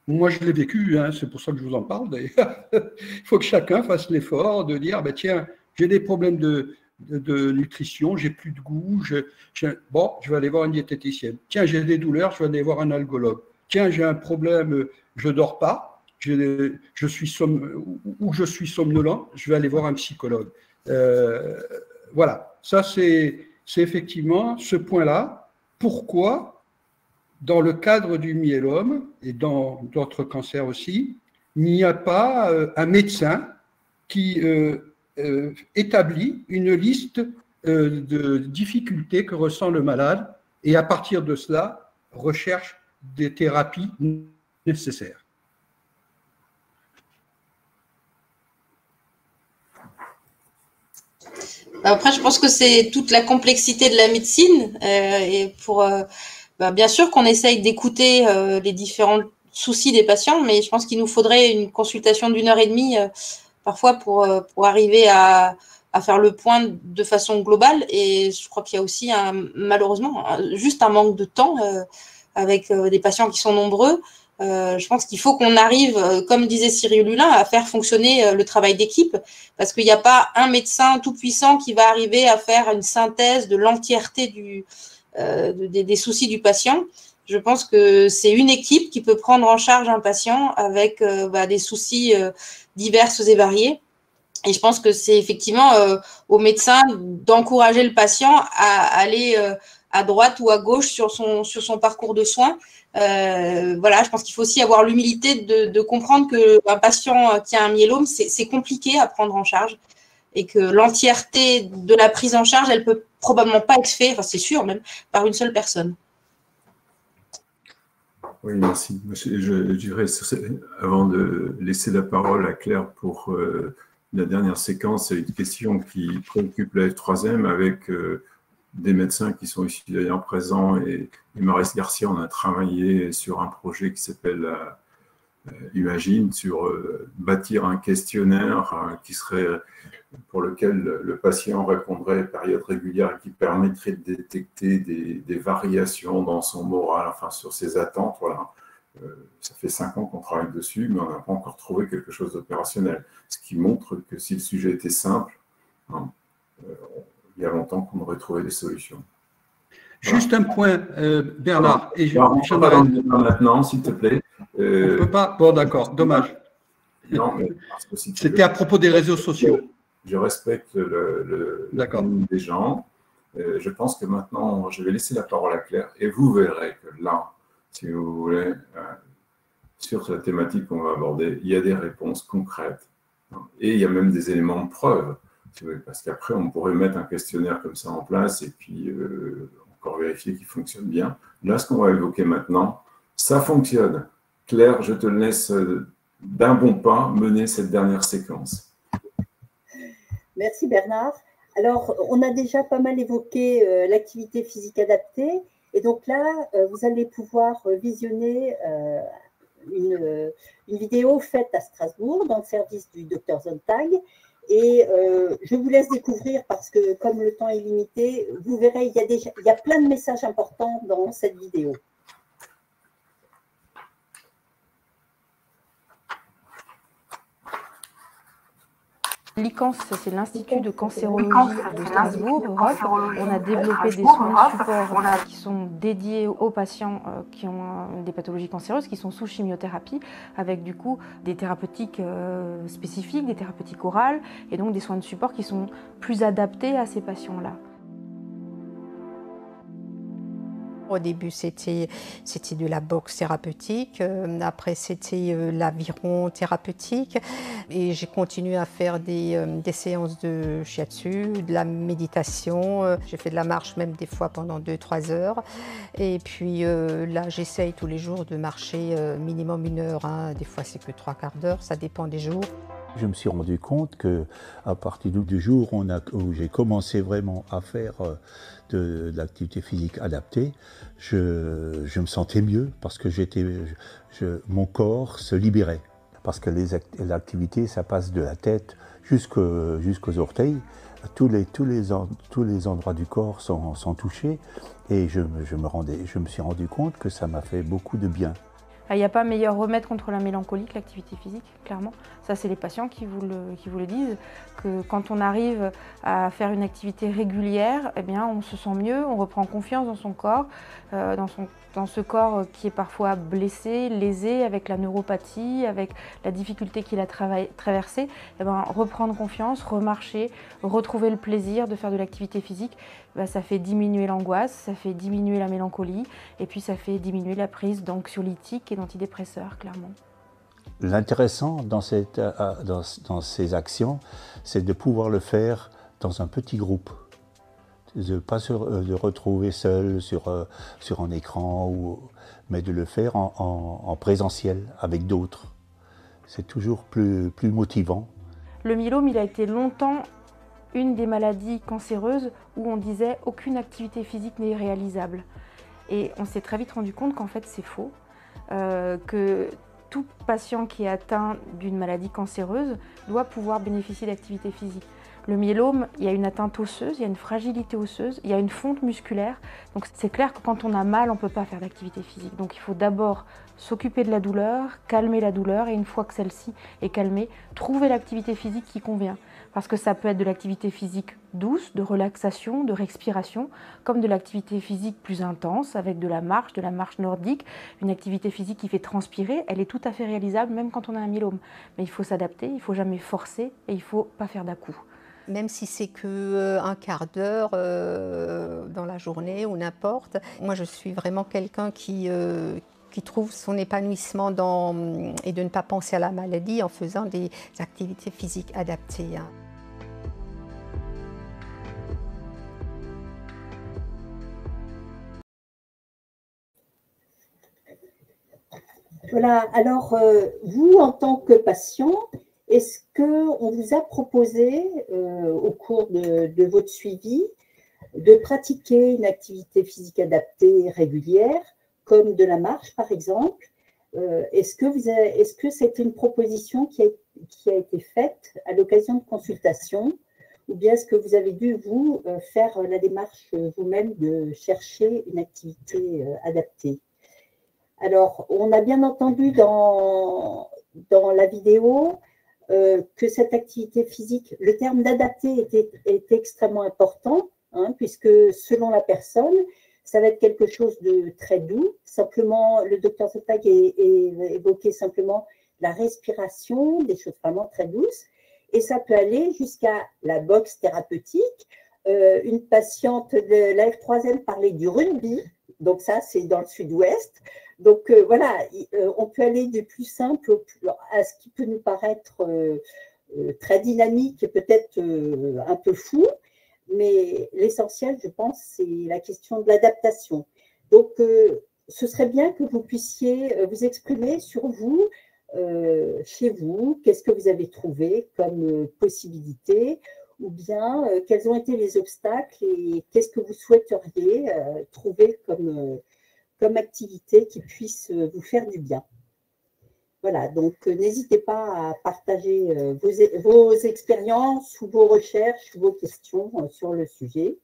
Moi, je l'ai vécu, hein, c'est pour ça que je vous en parle d'ailleurs. Il faut que chacun fasse l'effort de dire, tiens, j'ai des problèmes de nutrition, j'ai plus de goût, je vais aller voir une diététicienne. Tiens, j'ai des douleurs, je vais aller voir un algologue. Tiens, j'ai un problème, je ne dors pas, je suis somnolent, je vais aller voir un psychologue. Voilà, ça c'est effectivement ce point-là. Pourquoi dans le cadre du myélome et dans d'autres cancers aussi, il n'y a pas un médecin qui établit une liste de difficultés que ressent le malade et à partir de cela, recherche des thérapies nécessaires. Après, je pense que c'est toute la complexité de la médecine et pour bien sûr qu'on essaye d'écouter les différents soucis des patients, mais je pense qu'il nous faudrait une consultation d'1h30 parfois pour arriver à faire le point de façon globale. Et je crois qu'il y a aussi malheureusement juste un manque de temps avec des patients qui sont nombreux. Je pense qu'il faut qu'on arrive, comme disait Cyril Hulin, à faire fonctionner le travail d'équipe, parce qu'il n'y a pas un médecin tout puissant qui va arriver à faire une synthèse de l'entièreté des soucis du patient. Je pense que c'est une équipe qui peut prendre en charge un patient avec des soucis divers et variés. Et je pense que c'est effectivement au médecin d'encourager le patient à aller à droite ou à gauche sur son parcours de soins. Je pense qu'il faut aussi avoir l'humilité de comprendre qu'un patient qui a un myélome, c'est compliqué à prendre en charge et que l'entièreté de la prise en charge, elle peut probablement pas être faite, c'est sûr même, par une seule personne. Oui, merci. Je dirais, avant de laisser la parole à Claire pour la dernière séquence, c'est une question qui préoccupe la F3M avec des médecins qui sont ici d'ailleurs présents et Maris Garcia, on a travaillé sur un projet qui s'appelle Imagine, sur bâtir un questionnaire qui serait pour lequel le patient répondrait à période régulière et qui permettrait de détecter des variations dans son moral, enfin sur ses attentes. Voilà. Ça fait 5 ans qu'on travaille dessus, mais on n'a pas encore trouvé quelque chose d'opérationnel. Ce qui montre que si le sujet était simple, il y a longtemps qu'on aurait trouvé des solutions. Juste un point, Bernard. On ne peut pas dans le débat maintenant, s'il te plaît. On ne peut pas. Bon, d'accord, dommage. Non, mais parce que c'était à propos des réseaux sociaux. Je respecte le des gens. Je pense que maintenant, je vais laisser la parole à Claire et vous verrez que là, si vous voulez, sur la thématique qu'on va aborder, il y a des réponses concrètes et il y a même des éléments de preuve. Parce qu'après, on pourrait mettre un questionnaire comme ça en place et puis encore vérifier qu'il fonctionne bien. Là, ce qu'on va évoquer maintenant, ça fonctionne. Claire, je te laisse d'un bon pas mener cette dernière séquence. Merci Bernard. Alors, on a déjà pas mal évoqué l'activité physique adaptée. Et donc là, vous allez pouvoir visionner une vidéo faite à Strasbourg dans le service du Dr Zontag. Et je vous laisse découvrir parce que comme le temps est limité, vous verrez, il y a plein de messages importants dans cette vidéo. L'ICANS, c'est l'Institut de cancérologie de Strasbourg, Europe. On a développé des soins support qui sont dédiés aux patients qui ont des pathologies cancéreuses, qui sont sous chimiothérapie, avec du coup des thérapeutiques spécifiques, des thérapeutiques orales, et donc des soins de support qui sont plus adaptés à ces patients-là. Au début, c'était de la boxe thérapeutique, après c'était l'aviron thérapeutique et j'ai continué à faire des séances de shiatsu, de la méditation, j'ai fait de la marche même des fois pendant 2-3 heures et puis là j'essaye tous les jours de marcher minimum 1 heure, des fois c'est que 3/4 d'heure, ça dépend des jours. Je me suis rendu compte qu'à partir du jour où j'ai commencé vraiment à faire de l'activité physique adaptée, je me sentais mieux parce que mon corps se libérait. Parce que l'activité, ça passe de la tête jusqu'aux orteils. Tous les endroits du corps sont touchés et je me suis rendu compte que ça m'a fait beaucoup de bien. Il n'y a pas meilleur remède contre la mélancolie que l'activité physique, clairement. Ça, c'est les patients qui vous le disent, que quand on arrive à faire une activité régulière, eh bien, on se sent mieux, on reprend confiance dans son corps, dans ce corps qui est parfois blessé, lésé, avec la neuropathie, avec la difficulté qu'il a traversée. Eh bien, reprendre confiance, remarcher, retrouver le plaisir de faire de l'activité physique, ça fait diminuer l'angoisse, ça fait diminuer la mélancolie, et puis ça fait diminuer la prise d'anxiolytiques et d'antidépresseurs, clairement. L'intéressant dans ces actions, c'est de pouvoir le faire dans un petit groupe, de ne pas se retrouver seul sur un écran, mais de le faire en présentiel avec d'autres. C'est toujours plus motivant. Le myélome, il a été longtemps une des maladies cancéreuses où on disait aucune activité physique n'est réalisable. Et on s'est très vite rendu compte qu'en fait c'est faux, que tout patient qui est atteint d'une maladie cancéreuse doit pouvoir bénéficier d'activité physique. Le myélome, il y a une atteinte osseuse, il y a une fragilité osseuse, il y a une fonte musculaire. Donc c'est clair que quand on a mal, on ne peut pas faire d'activité physique. Donc il faut d'abord s'occuper de la douleur, calmer la douleur, et une fois que celle-ci est calmée, trouver l'activité physique qui convient. Parce que ça peut être de l'activité physique douce, de relaxation, de respiration, comme de l'activité physique plus intense, avec de la marche nordique, une activité physique qui fait transpirer, elle est tout à fait réalisable, même quand on a un myélome. Mais il faut s'adapter, il ne faut jamais forcer, et il ne faut pas faire d'à-coups. Même si c'est qu'un quart d'heure dans la journée ou n'importe. Moi, je suis vraiment quelqu'un qui trouve son épanouissement et de ne pas penser à la maladie en faisant des activités physiques adaptées. Voilà, alors vous, en tant que patient, est-ce qu'on vous a proposé, au cours de votre suivi, de pratiquer une activité physique adaptée régulière, comme de la marche par exemple? Est-ce que c'est une proposition qui a été faite à l'occasion de consultations, ou bien est-ce que vous avez dû, vous, faire la démarche vous-même de chercher une activité adaptée? Alors, on a bien entendu dans la vidéo que cette activité physique, le terme d'adapter est extrêmement important, puisque selon la personne, ça va être quelque chose de très doux. Simplement, le docteur Zontag évoqué simplement la respiration, des choses vraiment très douces. Et ça peut aller jusqu'à la boxe thérapeutique. Une patiente de la F3M parlait du rugby. Donc ça, c'est dans le sud-ouest. Donc voilà, on peut aller du plus simple à ce qui peut nous paraître très dynamique et peut-être un peu fou. Mais l'essentiel, je pense, c'est la question de l'adaptation. Donc, ce serait bien que vous puissiez vous exprimer sur vous, chez vous, qu'est-ce que vous avez trouvé comme possibilité, ou bien quels ont été les obstacles et qu'est-ce que vous souhaiteriez trouver comme activité qui puisse vous faire du bien. Voilà, donc n'hésitez pas à partager vos expériences ou vos recherches, vos questions sur le sujet.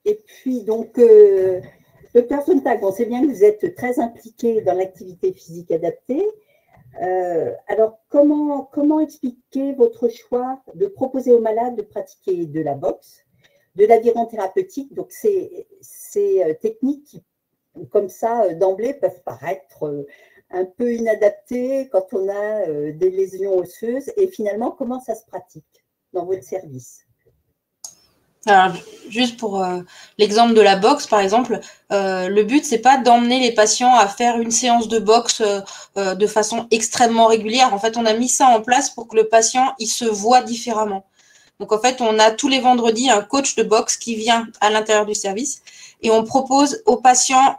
Et puis, donc, Dr Zontag, on sait bien que vous êtes très impliqué dans l'activité physique adaptée. Alors, comment expliquer votre choix de proposer aux malades de pratiquer de la boxe, de l'aviron thérapeutique? Donc, ces techniques qui, comme ça, d'emblée, peuvent paraître un peu inadaptées quand on a des lésions osseuses. Et finalement, comment ça se pratique dans votre service? Alors, juste pour l'exemple de la boxe, par exemple, le but, c'est pas d'emmener les patients à faire une séance de boxe de façon extrêmement régulière. En fait, on a mis ça en place pour que le patient, il se voit différemment. Donc, en fait, on a tous les vendredis un coach de boxe qui vient à l'intérieur du service et on propose aux patients,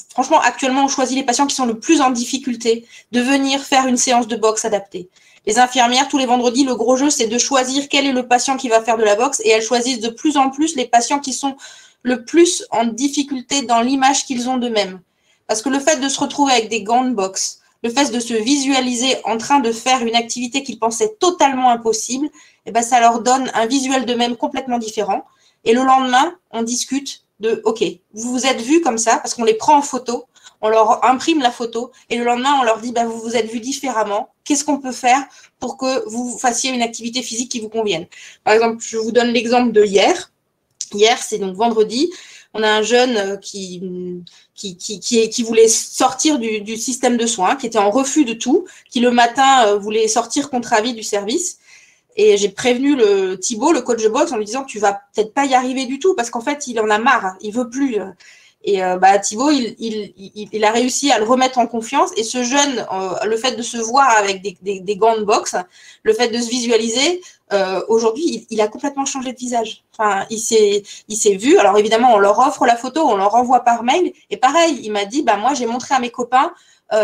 franchement, actuellement, on choisit les patients qui sont le plus en difficulté de venir faire une séance de boxe adaptée. Les infirmières, tous les vendredis, le gros jeu, c'est de choisir quel est le patient qui va faire de la boxe et elles choisissent de plus en plus les patients qui sont le plus en difficulté dans l'image qu'ils ont d'eux-mêmes. Parce que le fait de se retrouver avec des gants de boxe, le fait de se visualiser en train de faire une activité qu'ils pensaient totalement impossible, eh ben, ça leur donne un visuel d'eux-mêmes complètement différent. Et le lendemain, on discute de « Ok, vous vous êtes vus comme ça », parce qu'on les prend en photo, on leur imprime la photo, et le lendemain, on leur dit bah, « Vous vous êtes vus différemment, qu'est-ce qu'on peut faire pour que vous fassiez une activité physique qui vous convienne ?» Par exemple, je vous donne l'exemple de hier. Hier, c'est donc vendredi, on a un jeune qui voulait sortir du système de soins, qui était en refus de tout, qui le matin voulait sortir contre avis du service. Et j'ai prévenu Thibaut, le coach de boxe, en lui disant « Tu vas peut-être pas y arriver du tout, parce qu'en fait, il en a marre, il veut plus. » Et Thibaut, il a réussi à le remettre en confiance. Et ce jeune, le fait de se voir avec des gants de boxe, le fait de se visualiser, aujourd'hui, il a complètement changé de visage. Enfin, il s'est vu. Alors évidemment, on leur offre la photo, on leur envoie par mail. Et pareil, il m'a dit, moi, j'ai montré à mes copains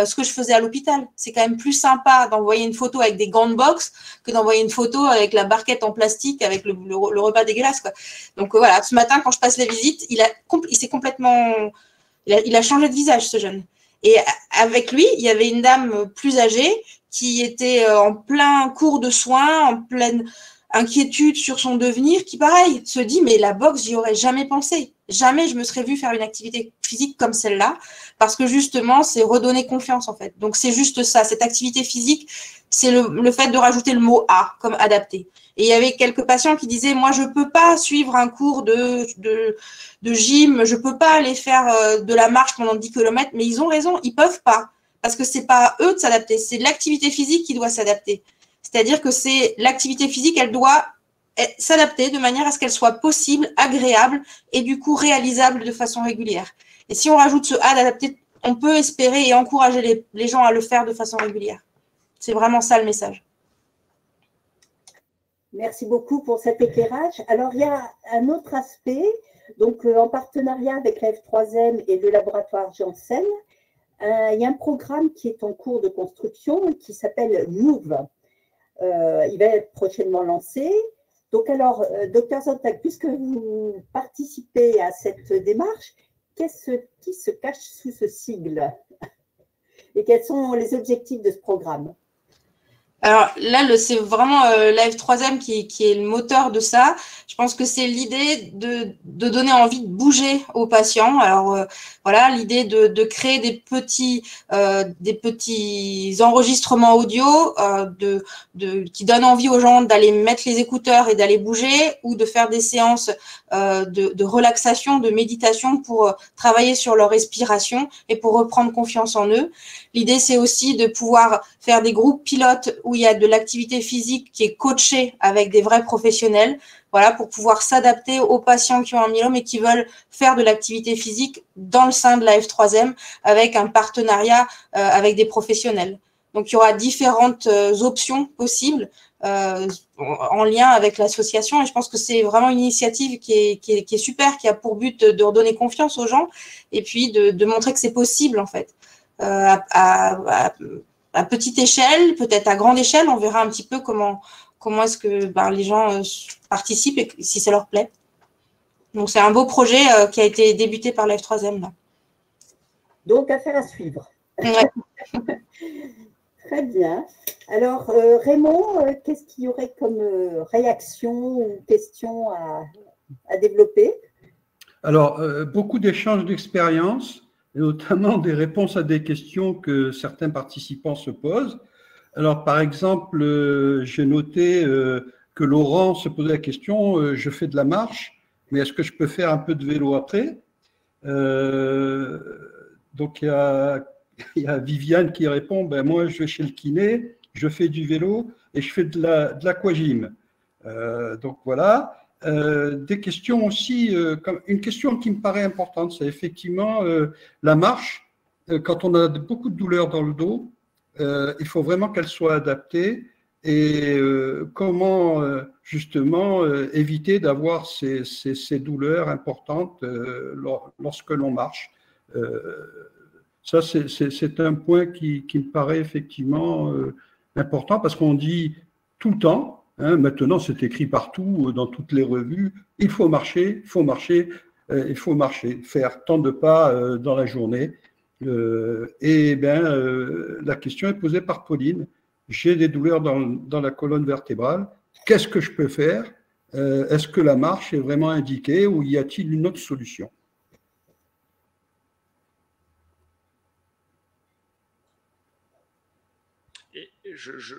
ce que je faisais à l'hôpital. C'est quand même plus sympa d'envoyer une photo avec des gants de boxe que d'envoyer une photo avec la barquette en plastique avec le repas dégueulasse, quoi. Donc voilà, ce matin, quand je passe les visites, il s'est complètement, il a changé de visage, ce jeune. Et avec lui, il y avait une dame plus âgée qui était en plein cours de soins, en pleine inquiétude sur son devenir, qui pareil se dit mais la boxe, j'y aurais jamais pensé. Jamais je me serais vue faire une activité physique comme celle-là, parce que justement, c'est redonner confiance en fait. Donc c'est juste ça, cette activité physique, c'est le fait de rajouter le mot « A » comme adapté. Et il y avait quelques patients qui disaient « Moi, je peux pas suivre un cours de gym, je peux pas aller faire de la marche pendant 10 km », mais ils ont raison, ils peuvent pas, parce que c'est pas à eux de s'adapter, c'est l'activité physique qui doit s'adapter. C'est-à-dire que c'est l'activité physique, elle doit s'adapter de manière à ce qu'elle soit possible, agréable et du coup réalisable de façon régulière. Et si on rajoute ce « A » d'adapter, on peut espérer et encourager les gens à le faire de façon régulière. C'est vraiment ça le message. Merci beaucoup pour cet éclairage. Alors, il y a un autre aspect, donc en partenariat avec la F3M et le laboratoire Janssen, il y a un programme qui est en cours de construction qui s'appelle MOVE. Il va être prochainement lancé. Donc alors, Dr Sonntag, puisque vous participez à cette démarche, qu'est-ce qui se cache sous ce sigle? Et quels sont les objectifs de ce programme? Alors là, c'est vraiment la F3M qui est le moteur de ça. Je pense que c'est l'idée de donner envie de bouger aux patients. Alors voilà, l'idée de créer des petits enregistrements audio qui donnent envie aux gens d'aller mettre les écouteurs et d'aller bouger, ou de faire des séances de relaxation, de méditation pour travailler sur leur respiration et pour reprendre confiance en eux. L'idée, c'est aussi de pouvoir faire des groupes pilotes où il y a de l'activité physique qui est coachée avec des vrais professionnels, voilà, pour pouvoir s'adapter aux patients qui ont un myélome et qui veulent faire de l'activité physique dans le sein de la F3M avec un partenariat avec des professionnels. Donc, il y aura différentes options possibles en lien avec l'association, et je pense que c'est vraiment une initiative qui est super, qui a pour but de redonner confiance aux gens et puis de montrer que c'est possible en fait. À petite échelle, peut-être à grande échelle, on verra un petit peu comment est-ce que les gens participent et si ça leur plaît. Donc c'est un beau projet qui a été débuté par la F3M là. Donc affaire à suivre. Ouais. Très bien. Alors Raymond, qu'est-ce qu'il y aurait comme réaction ou question à développer? Alors beaucoup d'échanges d'expériences, et notamment des réponses à des questions que certains participants se posent. Alors, par exemple, j'ai noté que Laurent se posait la question, je fais de la marche, mais est-ce que je peux faire un peu de vélo après? Donc, il y a Viviane qui répond, moi, je vais chez le kiné, je fais du vélo et je fais de l'aquagym. Donc, voilà. Des questions aussi, une question qui me paraît importante, c'est effectivement la marche. Quand on a beaucoup de douleurs dans le dos, il faut vraiment qu'elle soit adaptée, et comment justement éviter d'avoir ces douleurs importantes lorsque l'on marche. Ça, c'est un point qui me paraît effectivement important, parce qu'on dit tout le temps, maintenant, c'est écrit partout, dans toutes les revues, il faut marcher, il faut marcher, il faut marcher, faire tant de pas dans la journée. La question est posée par Pauline. J'ai des douleurs dans la colonne vertébrale. Qu'est-ce que je peux faire? Est-ce que la marche est vraiment indiquée ou y a-t-il une autre solution?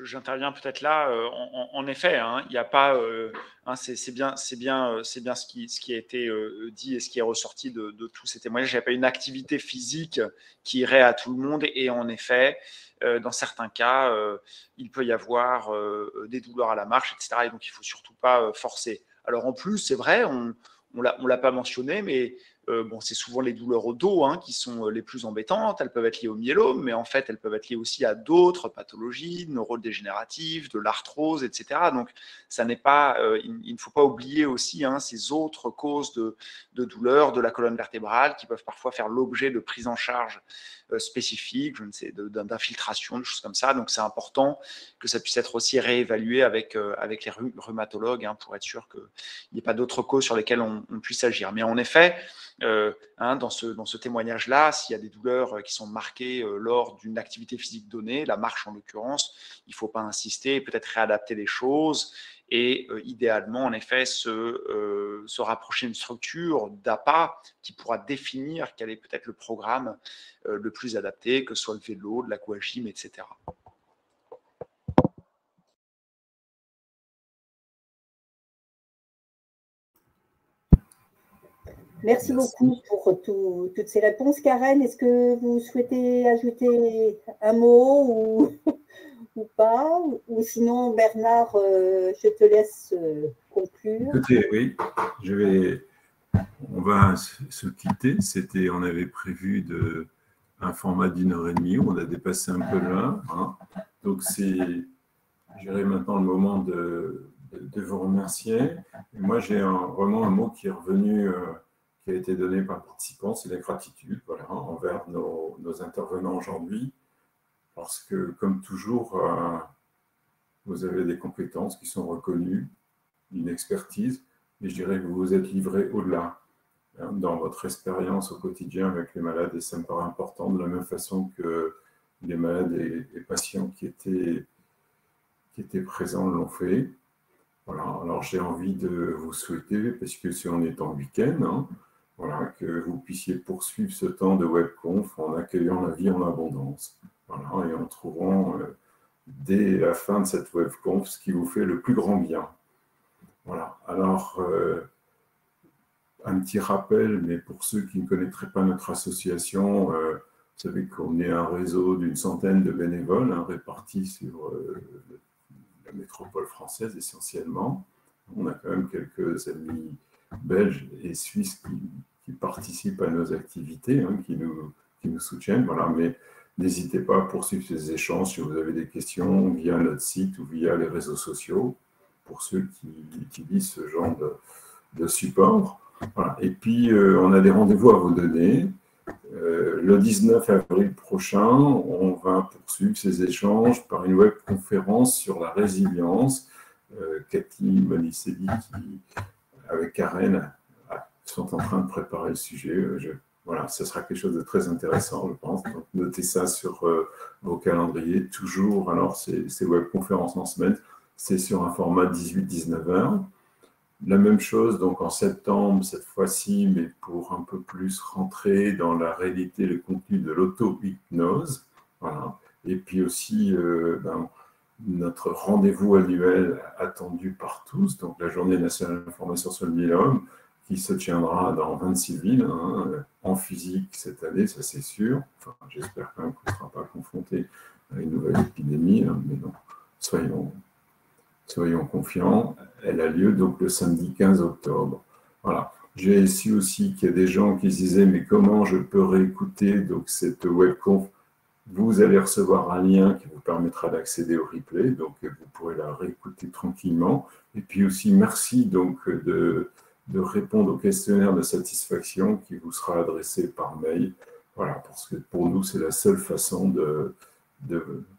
J'interviens peut-être là. En effet, hein, il n'y a pas. C'est bien ce qui a été dit et ce qui est ressorti de tous ces témoignages. Il n'y a pas une activité physique qui irait à tout le monde. Et en effet, dans certains cas, il peut y avoir des douleurs à la marche, etc. Et donc, il ne faut surtout pas forcer. Alors, en plus, c'est vrai, on ne l'a pas mentionné, mais bon, c'est souvent les douleurs au dos hein, qui sont les plus embêtantes. Elles peuvent être liées au myélome, mais en fait, elles peuvent être liées aussi à d'autres pathologies neurodégénératives, de l'arthrose, etc. Donc, ça n'est pas, il ne faut pas oublier aussi hein, ces autres causes de douleurs de la colonne vertébrale qui peuvent parfois faire l'objet de prises en charge spécifiques, je ne sais, d'infiltration, de choses comme ça. Donc, c'est important que ça puisse être aussi réévalué avec les rhumatologues hein, pour être sûr qu'il n'y ait pas d'autres causes sur lesquelles on puisse agir. Mais en effet, hein, dans ce témoignage-là, s'il y a des douleurs qui sont marquées lors d'une activité physique donnée, la marche en l'occurrence, il ne faut pas insister, peut-être réadapter les choses et idéalement, en effet, se rapprocher d'une structure d'APA qui pourra définir quel est peut-être le programme le plus adapté, que ce soit le vélo, de l'aquagym, etc. Merci beaucoup pour toutes ces réponses. Karen, est-ce que vous souhaitez ajouter un mot ou pas? Ou sinon, Bernard, je te laisse conclure. Écoutez, oui, on va se quitter. On avait prévu un format d'1h30, on a dépassé un peu là. Hein. Donc, j'irai maintenant le moment de vous remercier. Et moi, j'ai vraiment un mot qui est revenu... qui a été donné par participants, c'est la gratitude voilà, envers nos intervenants aujourd'hui, parce que, comme toujours, vous avez des compétences qui sont reconnues, une expertise, et je dirais que vous vous êtes livré au-delà hein, dans votre expérience au quotidien avec les malades, et ça me paraît important, de la même façon que les malades et patients qui étaient présents l'ont fait. Voilà, alors j'ai envie de vous souhaiter, parce que si on est en week-end, hein, voilà, que vous puissiez poursuivre ce temps de webconf en accueillant la vie en abondance. Voilà, et en trouvant dès la fin de cette webconf ce qui vous fait le plus grand bien. Voilà, alors un petit rappel, mais pour ceux qui ne connaîtraient pas notre association, vous savez qu'on est un réseau d'une centaine de bénévoles hein, répartis sur la métropole française essentiellement. On a quand même quelques amis belges et suisses qui participent à nos activités, hein, qui nous soutiennent. Voilà, mais n'hésitez pas à poursuivre ces échanges si vous avez des questions via notre site ou via les réseaux sociaux, pour ceux qui utilisent ce genre de support. Voilà. Et puis, on a des rendez-vous à vous donner. Le 19 avril prochain, on va poursuivre ces échanges par une webconférence sur la résilience. Cathy Monicelli, avec Karen, sont en train de préparer le sujet. Voilà, ce sera quelque chose de très intéressant, je pense. Donc, notez ça sur vos calendriers. Toujours, alors, ces webconférences en semaine, c'est sur un format 18-19 heures. La même chose, donc en septembre, cette fois-ci, mais pour un peu plus rentrer dans la réalité, le contenu de l'auto-hypnose. Voilà. Et puis aussi, notre rendez-vous annuel attendu par tous, donc la Journée nationale d'information sur le myélome, qui se tiendra dans 26 villes, hein, en physique cette année, ça c'est sûr. Enfin, j'espère quand même qu'on ne sera pas confronté à une nouvelle épidémie, hein, mais non, soyons confiants. Elle a lieu donc le samedi 15 octobre. Voilà. J'ai su aussi qu'il y a des gens qui se disaient « mais comment je peux réécouter donc, cette webconf ?» Vous allez recevoir un lien qui vous permettra d'accéder au replay, donc vous pourrez la réécouter tranquillement. Et puis aussi, merci donc de répondre au questionnaire de satisfaction qui vous sera adressé par mail. Voilà, parce que pour nous, c'est la seule façon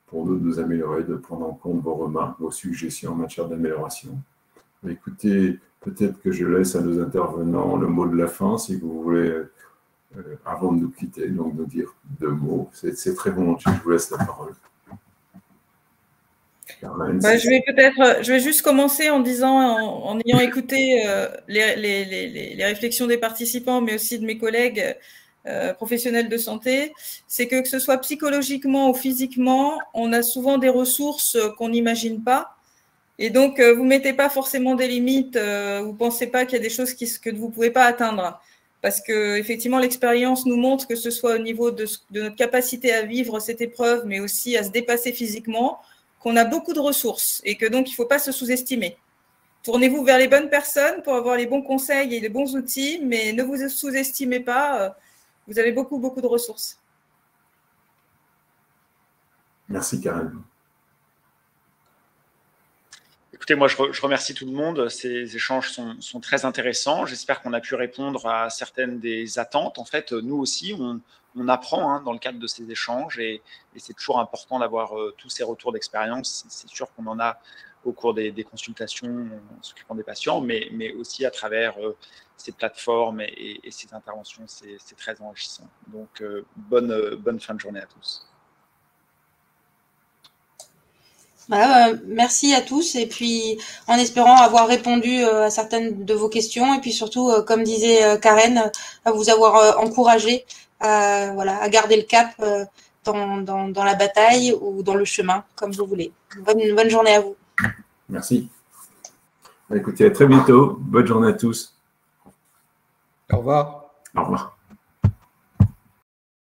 pour nous de nous améliorer, de prendre en compte vos remarques, vos suggestions en matière d'amélioration. Écoutez, peut-être que je laisse à nos intervenants le mot de la fin, si vous voulez, avant de nous quitter, donc nous dire 2 mots. C'est très volontiers, je vous laisse la parole. Je vais juste commencer en disant, en ayant écouté les réflexions des participants, mais aussi de mes collègues, professionnels de santé, c'est que ce soit psychologiquement ou physiquement, on a souvent des ressources qu'on n'imagine pas. Et donc, vous ne mettez pas forcément des limites, vous ne pensez pas qu'il y a des choses que vous ne pouvez pas atteindre. Parce qu'effectivement, l'expérience nous montre que ce soit au niveau de notre capacité à vivre cette épreuve, mais aussi à se dépasser physiquement, qu'on a beaucoup de ressources et que donc il ne faut pas se sous-estimer. Tournez-vous vers les bonnes personnes pour avoir les bons conseils et les bons outils, mais ne vous sous-estimez pas, vous avez beaucoup, beaucoup de ressources. Merci, Karen. Écoutez, moi, je remercie tout le monde. Ces échanges sont très intéressants. J'espère qu'on a pu répondre à certaines des attentes. En fait, nous aussi, on apprend dans le cadre de ces échanges et c'est toujours important d'avoir tous ces retours d'expérience. C'est sûr qu'on en a au cours des consultations en s'occupant des patients, mais aussi à travers ces plateformes et ces interventions. C'est très enrichissant. Donc, bonne fin de journée à tous. Voilà, merci à tous et puis en espérant avoir répondu à certaines de vos questions et puis surtout, comme disait Karen, à vous avoir encouragé à garder le cap dans la bataille ou dans le chemin, comme vous voulez. Bonne journée à vous. Merci. Écoutez, à très bientôt. Bonne journée à tous. Au revoir. Au revoir.